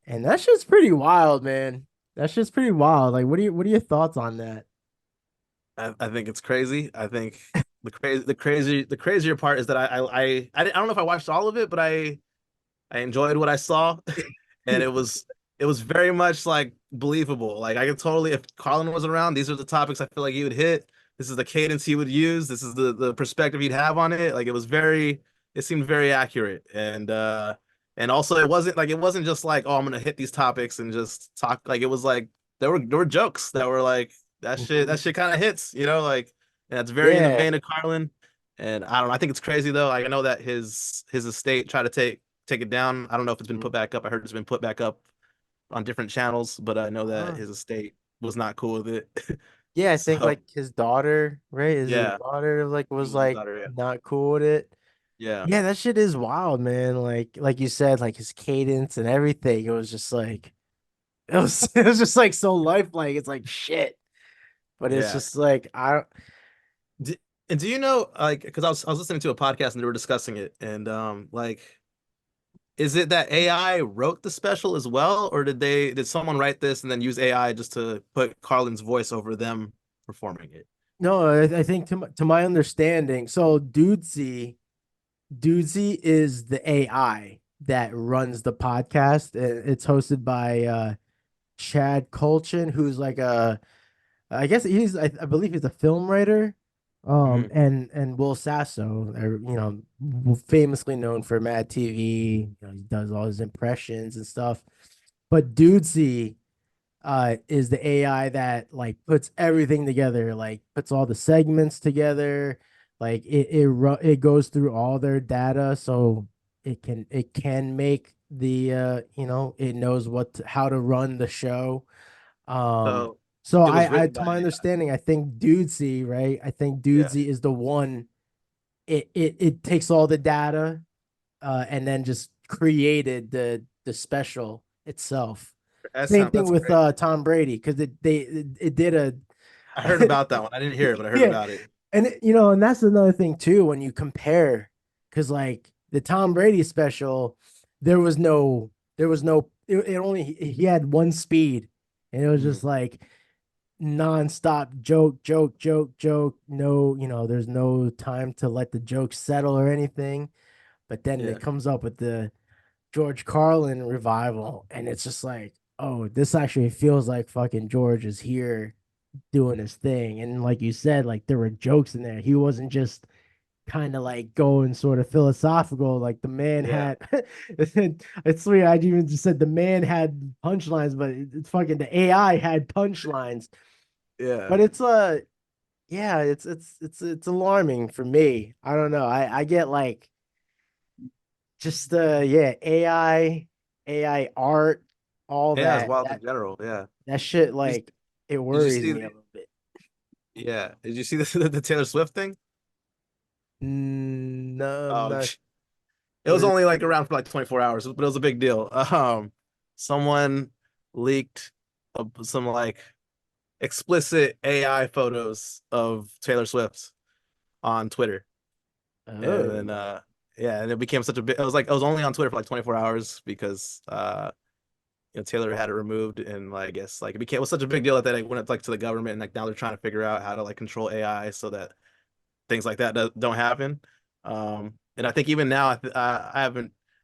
And that's just pretty wild, man. That's just pretty wild. Like, what are your thoughts on that? I think it's crazy. I think the crazier part is that I don't know if I watched all of it, but I enjoyed what I saw, and it was very much like believable. Like I could totally, if Carlin was around, these are the topics I feel like he would hit. This is the cadence he would use. This is the perspective he'd have on it. Like it seemed very accurate, and also it wasn't just like, oh, I'm gonna hit these topics and just talk. Like it was like there were jokes that were like that shit kind of hits, like, and that's very in the Yeah. vein of Carlin. And I don't know. I think it's crazy though. Like I know that his estate tried to take it down. I don't know if it's been put back up. I heard it's been put back up on different channels, but I know that Uh, his estate was not cool with it. yeah, I think So like his daughter, right? His yeah, daughter like he was was his like daughter. Yeah, not cool with it. yeah, Yeah, that shit is wild, man. Like you said, like his cadence and everything. It was just like it was just like so lifelike. It's like shit. But it's yeah. just like I don't D and do you know, like, because I was listening to a podcast and they were discussing it, and like, is it that AI wrote the special as well, or did someone write this and then use AI just to put Carlin's voice over them performing it? know. I think to my understanding, so Dudesy is the AI that runs the podcast. It's hosted by Chad Colchin, who's like I guess I believe he's a film writer. Mhm. And Will Sasso, famously known for Mad TV. He does all his impressions and stuff. But Dudesy is the AI that like puts everything together, like puts all the segments together, like it goes through all their data, so it can make the it knows how to run the show. Um, So so it was I written to by my AI. understanding, I think Dudesy, right? I think Yeah. Dudesy is the one. It takes all the data, and then just created the special itself. Same thing That's with great. Tom Brady, because it did a I heard about that one. I didn't hear it, but I heard yeah, about it. and and that's another thing too when you compare, because like the Tom Brady special, there was no it only he had one speed, and it was Mhm. just like nonstop joke, joke, joke, joke. No, there's no time to let the joke settle or anything. But then Yeah. it comes up with the George Carlin revival, and it's just like, oh, this actually feels like fucking George is here doing his thing. And like you said, like there were jokes in there. He wasn't just kind of like going sort of philosophical. Like the man Yeah. had, it's weird. I even just said the man had punchlines, but it's fucking the AI had punchlines. Yeah. But yeah, it's alarming for me. I don't know. I get like just yeah, AI art, all Yeah, it's that wild in that general. Yeah. that shit Did, like it did you worries see me a the, little bit. yeah. Did you see the Taylor Swift thing? No, I'm Oh, not. it What was is only like around for like 24 hours, but it was a big deal. Someone leaked some like explicit AI photos of Taylor Swift on Twitter. And then Oh, yeah, and it became such a big, it was like it was only on Twitter for like 24 hours because Taylor had it removed, and like I guess like it was such a big deal that they like, went like to the government, and like now they're trying to figure out how to like control AI so that things like that don't happen. And I think even now I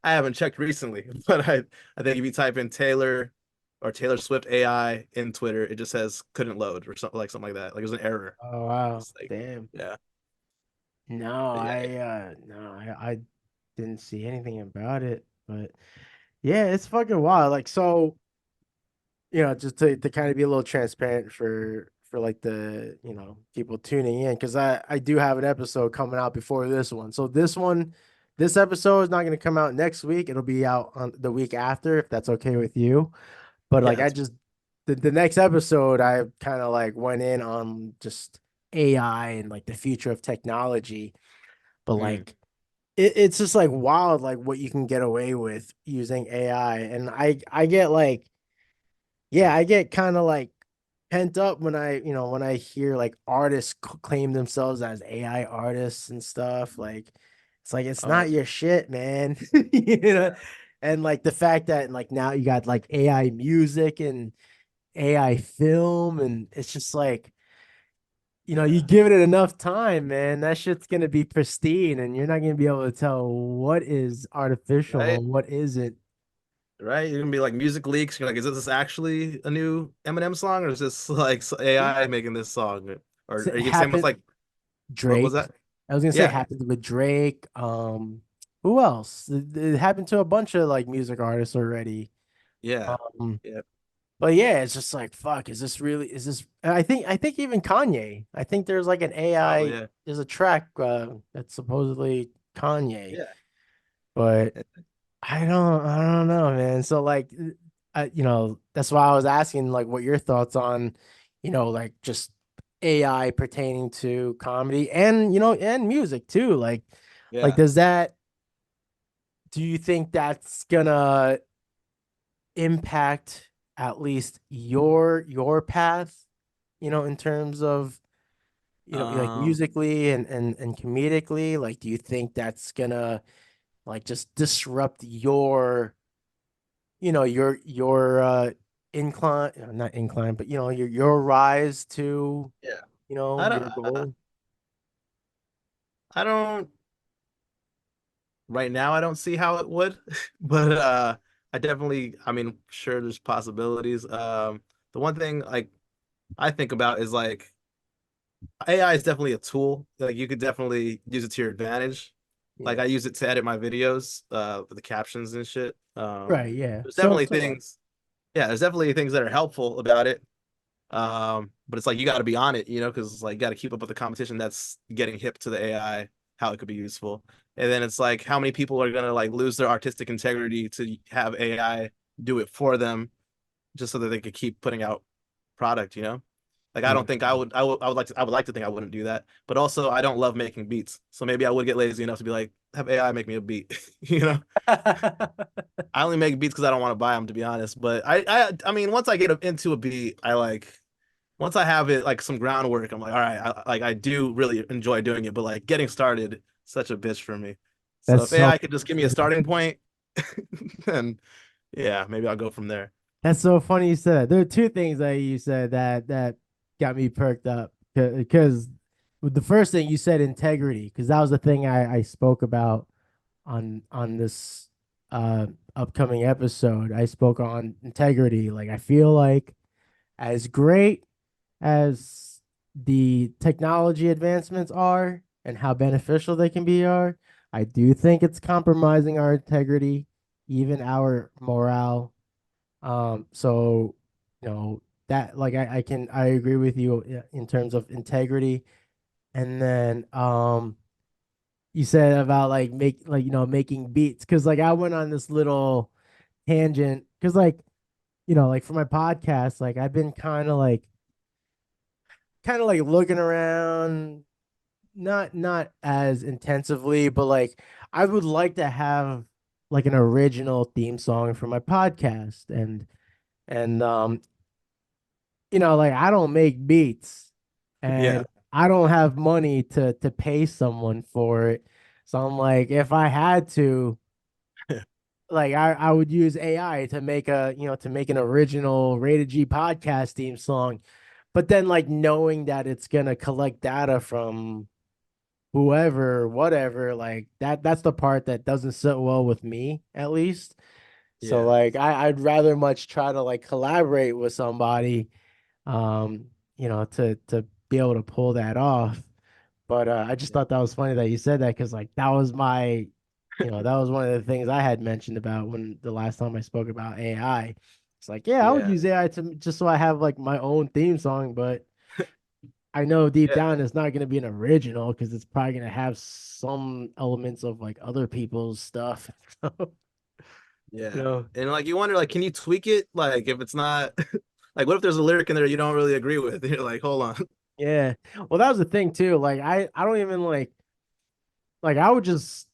haven't checked recently, but I think if you type in Taylor or Taylor Swift AI in Twitter, it just says couldn't load or something like that. Like there's an error. oh wow, It's like damn. yeah, No, but yeah, I didn't see anything about it, but yeah, it's fucking wild. Like so, just to kind of be a little transparent for like the people tuning in, because I do have an episode coming out before this one. So this episode is not going to come out next week. It'll be out on the week after, if that's okay with you. But yeah. like I That's just the next episode, I kind of like went in on just AI and like the future of technology. But mm, like it's just like wild, like what you can get away with using AI. And I get like, yeah, I get kind of like pent up when I hear like artists claim themselves as AI artists and stuff. Like it's like it's oh yeah, not your shit, man. yeah, And like the fact that like now you got like AI music and AI film, and it's just like, you yeah. give it enough time, man, that shit's gonna be pristine, and you're not gonna be able to tell what is artificial Right, and what isn't. right. You're gonna be like music leaks. You're like, is this actually a new Eminem song, or is this like AI making this song? Or It are you same with happened like what was Drake. that? I was gonna say it Yeah, happened with Drake. Who else? It happened to a bunch of like music artists already. yeah, Um, yeah. but yeah, it's just like fuck. Is this? And I think even Kanye. I think there's like an Oh AI. yeah, There's a track that's supposedly Kanye, yeah. but I don't know, man. So like, that's why I was asking like what your thoughts on, like just AI pertaining to comedy and and music too. Like Yeah. do you think that's gonna impact at least your path, in terms of, like Um, musically and comedically? Like, do you think that's gonna like just disrupt your incline, not incline, but your rise to, yeah. I don't your goal. I don't right now I don't see how it would, but I definitely I mean sure there's possibilities. The one thing like I think about is like AI is definitely a tool. Like you could definitely use it to your advantage. Like Yeah. I use it to edit my videos, with the captions and shit. Right. Yeah. There's So definitely so things, yeah, there's definitely things that are helpful about it. But it's like you got to be on it, because it's like you got to keep up with the competition that's getting hip to the AI, how it could be useful. And then it's like how many people are gonna like lose their artistic integrity to have AI do it for them just so that they could keep putting out product. Like I yeah. don't think I would like to think I wouldn't do that. But also I don't love making beats. So maybe I would get lazy enough to be like, have AI make me a beat. you know? I only make beats because I don't want to buy them, to be honest. But I mean, once I get into a beat, once I have it like some groundwork, I'm like, all right, I do really enjoy doing it. But like getting started, such a bitch for me. So That's if so AI could just give me a starting point, then yeah, maybe I'll go from there. that's so funny you said that. There are two things that you said that got me perked up because the first thing you said integrity because that was the thing I spoke about on this upcoming episode. I spoke on integrity. Like I feel like as great as the technology advancements are and how beneficial they can be are, I do think it's compromising our integrity, even our morale. So that like I agree with you in terms of integrity. And then you said about like making beats because like I went on this little tangent because like like for my podcast like I've been kind of like looking around not as intensively but like I would like to have like an original theme song for my podcast and like I don't make beats Yeah. and I don't have money to pay someone for it. So I'm like, if I had to, like I would use AI to make an original Rated G podcast theme song. But then like knowing that it's gonna collect data from whoever, whatever, like that's the part that doesn't sit well with me, at least. So Yeah. like I'd rather much try to like collaborate with somebody to be able to pull that off. But I just thought that was funny that you said that because like that was that was one of the things I had mentioned about when the last time I spoke about AI. It's like, yeah, I would Yeah. use AI to just so I have like my own theme song, but I know deep Yeah. down it's not going to be an original because it's probably going to have some elements of like other people's stuff. So, you Yeah. know, And like you wonder, like, can you tweak it? Like if it's not like what if there's a lyric in there you don't really agree with? You're like, hold on. yeah. Well, that was the thing too. Like I don't even like I would just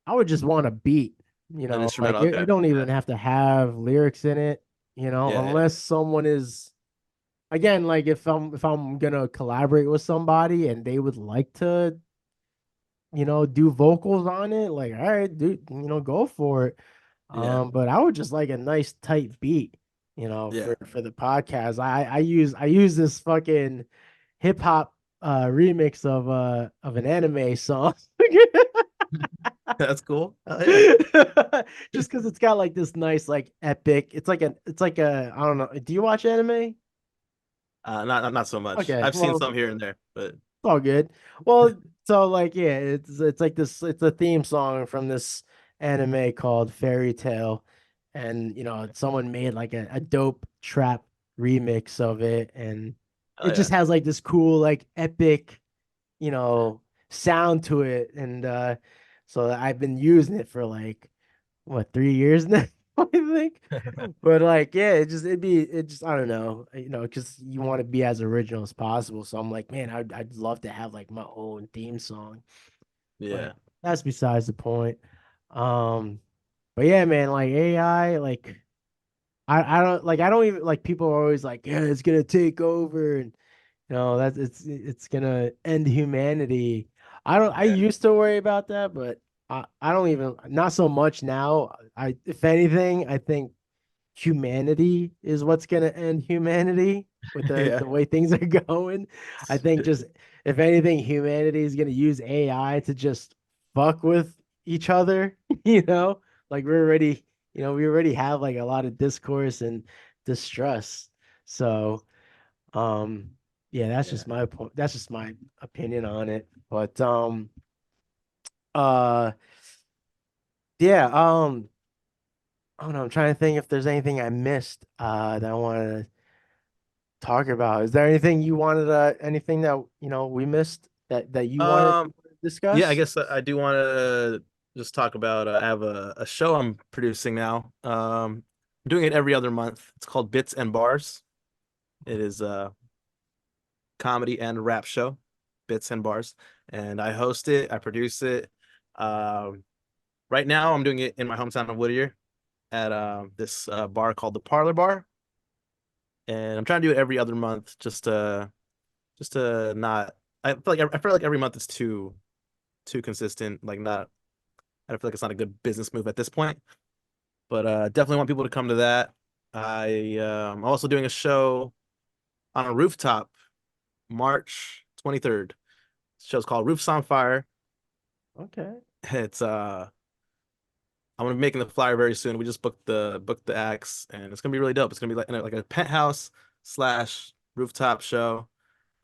want a beat, An like instrumental. it Okay. don't Yeah. even have to have lyrics in it, Yeah. unless someone is again, like if I'm gonna collaborate with somebody and they would like to, do vocals on it, like all right, dude, go for it. Yeah. But I would just like a nice tight beat, Yeah. for the podcast. I use this fucking hip hop remix of an anime song. That's cool. Oh yeah. Just because it's got like this nice like epic. It's like a I don't know. Do you watch anime? Not so much. Okay, I've seen well, it's some here and there, but all good. Well, so like yeah, it's like this. It's a theme song from this anime called Fairy Tale, and someone made like a dope trap remix of it, and oh it just yeah. has like this cool like epic you know, sound to it. And so I've been using it for like what 3 years now, I think. But like, yeah, it just I don't know, because you want to be as original as possible. So I'm like, man, I'd love to have like my own theme song. But Yeah. that's besides the point. Um, but yeah, man, like AI, like I don't even like people are always like, yeah, it's gonna take over and that's it's gonna end humanity. I Yeah. used to worry about that, but I don't even not so much now. If anything, I think humanity is what's gonna end humanity with the Yeah. the way things are going. I think just if anything, humanity is gonna use AI to just fuck with each other, like we already have like a lot of discourse and distrust. So Yeah, that's Yeah. just my point. That's just my opinion on it. But uh, yeah, I don't know. I'm trying to think if there's anything I missed that I want to talk about. Is there anything you wanted anything that we missed that you wanted to Yeah, I discuss? guess I do want to just talk about. I have a show I'm producing now. I'm doing it every other month. It's called Bits and Bars. It is a comedy and rap show, Bits and Bars, and I host it. I produce it. Um, right now, I'm doing it in my hometown of Whittier at this bar called the Parlor Bar, and I'm trying to do it every other month, just to not. I feel like every month is too consistent. Like not, I feel like it's not a good business move at this point. But definitely want people to come to that. I'm also doing a show on a rooftop March 23rd. The show's called Roofs on Fire. Okay. It's I'm gonna be making the flyer very soon. We just booked the acts, and it's gonna be really dope. It's gonna be like a penthouse slash rooftop show,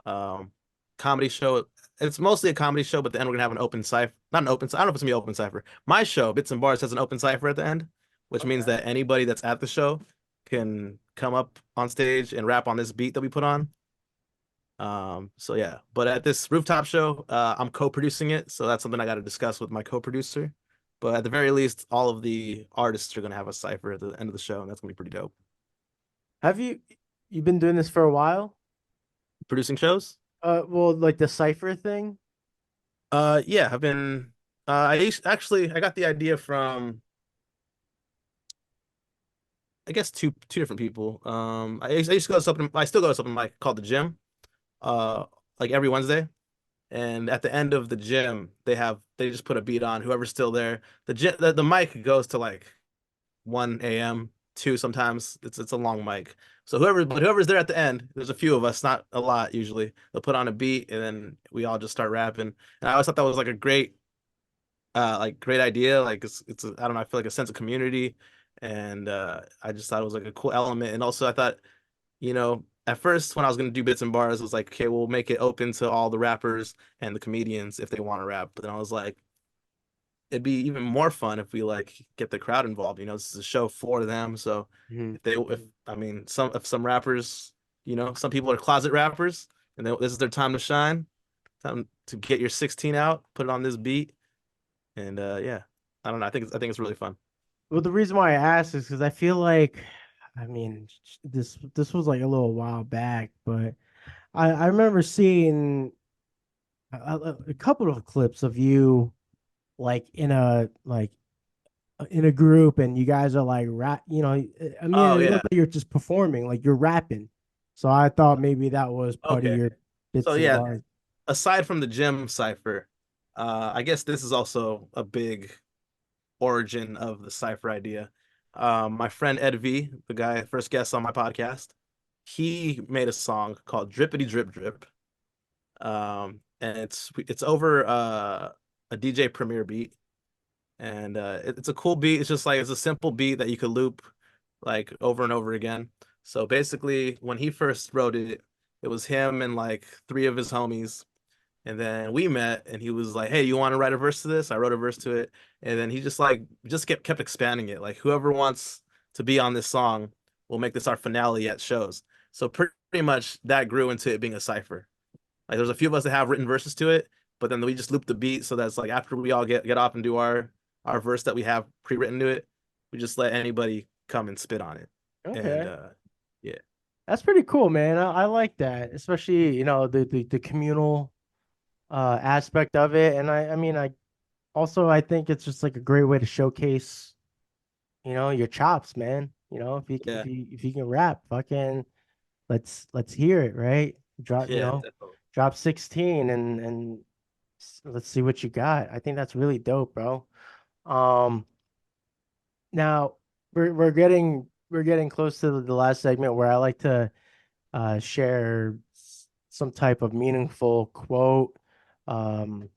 um, comedy show. It's mostly a comedy show, but at the end we're gonna have an open cipher. Not an open. I don't know if it's gonna be open cipher. My show, Bits and Bars, has an open cipher at the end, which means Okay. that anybody that's at the show can come up on stage and rap on this beat that we put on. So yeah, but at this rooftop show, I'm co-producing it, so that's something I got to discuss with my co-producer. But at the very least, all of the artists are gonna have a cipher at the end of the show, and that's gonna be pretty dope. Have you been doing this for a while? Producing shows? Well, like the cipher thing. Yeah, I've been. Actually I got the idea from I guess two different people. I used to go to something. I still go to something like called the gym, uh, like every Wednesday. And at the end of the gym, they just put a beat on. Whoever's still there, the mic goes to like 1 a.m. 2 sometimes. It's a long mic. So whoever's there at the end, there's a few of us, not a lot usually. They'll put on a beat and then we all just start rapping. And I always thought that was like a great idea. Like I don't know, I feel like a sense of community. And I just thought it was like a cool element. And also I thought, at first when I was gonna do Bits and Bars, it was like, okay, we'll make it open to all the rappers and the comedians if they want to rap. But then I was like, it'd be even more fun if we like get the crowd involved. This is a show for them. So Mhm. if I mean some rappers, some people are closet rappers, and this is their time to shine, time to get your 16 out, put it on this beat, and yeah, I don't know. I think it's really fun. Well, the reason why I asked is because I feel like, I mean, this was like a little while back, but I remember seeing a couple of clips of you like in a group, and you guys are like rap. I mean, Oh it yeah. looked like you're just performing, like you're rapping. So I thought maybe that was part of Okay. your So bits and yeah, bars. aside from the gym cipher, I guess this is also a big origin of the cipher idea. My friend Ed V, the guy first guest on my podcast, he made a song called Drippity Drip Drip. And it's over a DJ Premier beat. And it's a cool beat. It's just like it's a simple beat that you could loop like over and over again. So basically, when he first wrote it, it was him and like three of his homies. And then we met and he was like, "Hey, you want to write a verse to this?" I wrote a verse to it. And then he just kept expanding it. Like whoever wants to be on this song, we'll make this our finale at shows. So pretty much that grew into it being a cipher. Like there's a few of us that have written verses to it, but then we just loop the beat so that's like after we all get off and do our verse that we have pre-written to it, we just let anybody come and spit on it. And Okay, yeah. that's pretty cool, man. I like that, especially the communal aspect of it. And I mean, I think it's just like a great way to showcase your chops, man. Yeah. If you can rap, fucking let's hear it, right? Drop Yeah, definitely. drop 16 and let's see what you got. I think that's really dope, bro. Um, Now we're getting close to the last segment where I like to share some type of meaningful quote um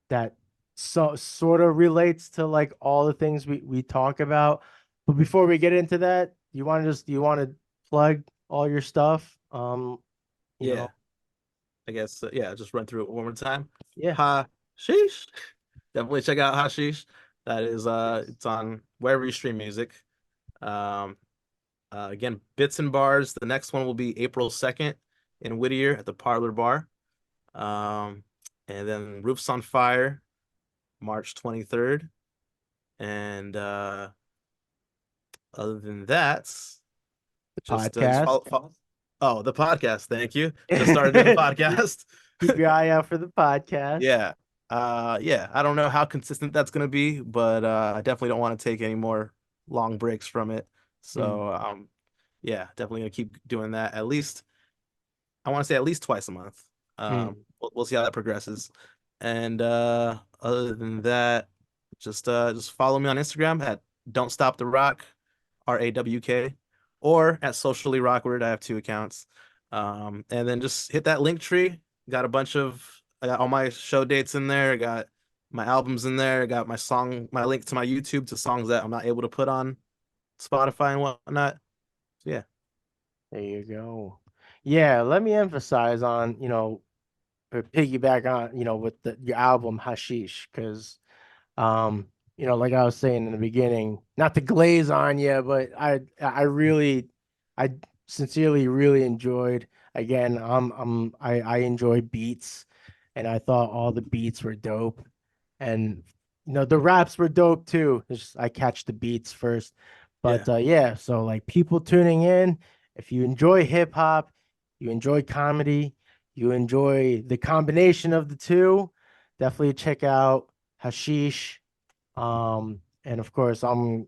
that sort of relates to like all the things we talk about. But before we get into that, do you want to plug all your stuff? You Yeah. know, I guess just run through it one more time. yeah. Sheesh. Definitely check out Sheesh. That is it's on wherever you stream music. Um again, Bits and Bars. The next one will be April 2nd in Whittier at the Parlor Bar. Um and then Roofs on Fire, March 23rd. And other than that, just Podcast. follow. Oh, the podcast. Thank you. Just started doing the podcast. Keep your eye out for the podcast. Yeah. Yeah. I don't know how consistent that's gonna be, but I definitely don't want to take any more long breaks from it. So yeah, definitely gonna keep doing that. At least I want to say at least twice a month. We'll see how that progresses. And other than that, just follow me on Instagram at Don't Stop the Rock, RAWK, or at Socially Rawkward. I have 2 accounts. And then just hit that link tree. I got all my show dates in there. I got my albums in there. I got my link to my YouTube to songs that I'm not able to put on Spotify and whatnot. So yeah. There you go. Yeah, let me emphasize on, or piggyback on, with your album Hashish, because like I was saying in the beginning, not to glaze on you, but I sincerely really enjoyed. Again, I enjoy beats, and I thought all the beats were dope, and the raps were dope too. It's just, I catch the beats first, but yeah. So like people tuning in, if you enjoy hip hop, you enjoy comedy, you enjoy the combination of the two, definitely check out Hashish. And of course, I'll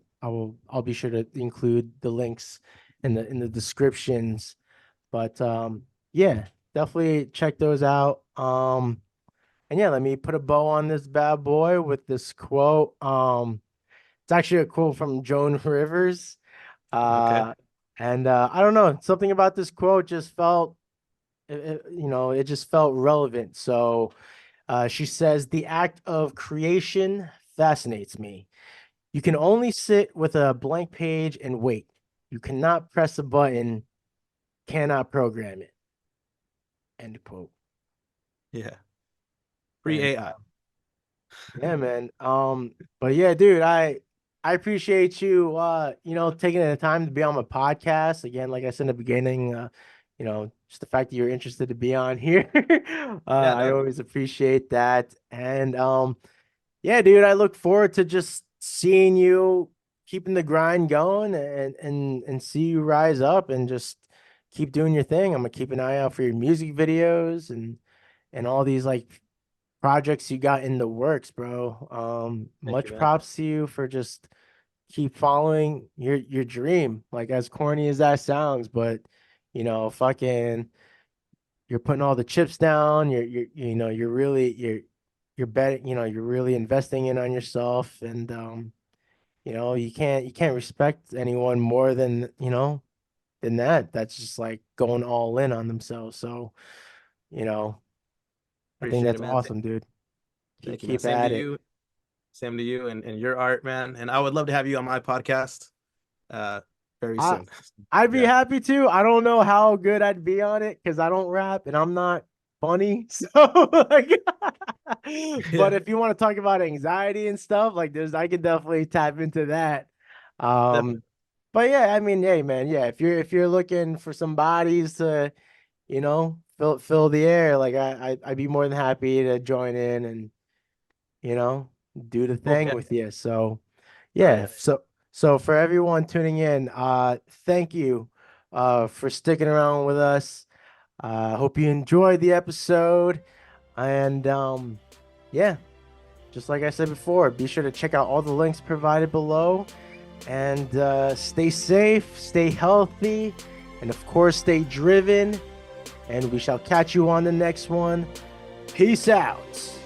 be sure to include the links in the descriptions. But yeah, definitely check those out. And yeah, let me put a bow on this bad boy with this quote. It's actually a quote from Joan Rivers. Okay. And I don't know, something about this quote just felt, it just felt relevant. So she says, "The act of creation fascinates me. You can only sit with a blank page and wait. You cannot press a button, cannot program it." End quote. Yeah. Free AI. Yeah, man. But yeah, dude, I appreciate you taking the time to be on my podcast. Again, like I said in the beginning, just the fact that you're interested to be on here. I always appreciate that. And yeah, dude, I look forward to just seeing you keeping the grind going and see you rise up and just keep doing your thing. I'm gonna keep an eye out for your music videos and all these like projects you got in the works, bro. Much props to you for just keep following your dream. Like, as corny as that sounds, but fucking you're putting all the chips down. You're really you're betting, you're really investing in on yourself, and you can't respect anyone more than than that. That's just like going all in on themselves. So I think Appreciate that's it, man. awesome, dude. Thank you, man. Keep Same at to it. you. Same to you and your art, man. And I would love to have you on my podcast very soon. I'd be happy to. I don't know how good I'd be on it because I don't rap and I'm not funny. So like, but if you want to talk about anxiety and stuff like this, I can definitely tap into that. Definitely. But yeah, I mean, hey man, yeah, if you're looking for some bodies to, fill the air, like I'd be more than happy to join in and do the thing with you. So yeah, so for everyone tuning in, thank you for sticking around with us. Hope you enjoyed the episode, and yeah, just like I said before, be sure to check out all the links provided below, and stay safe, stay healthy, and of course stay driven, and we shall catch you on the next one. Peace out.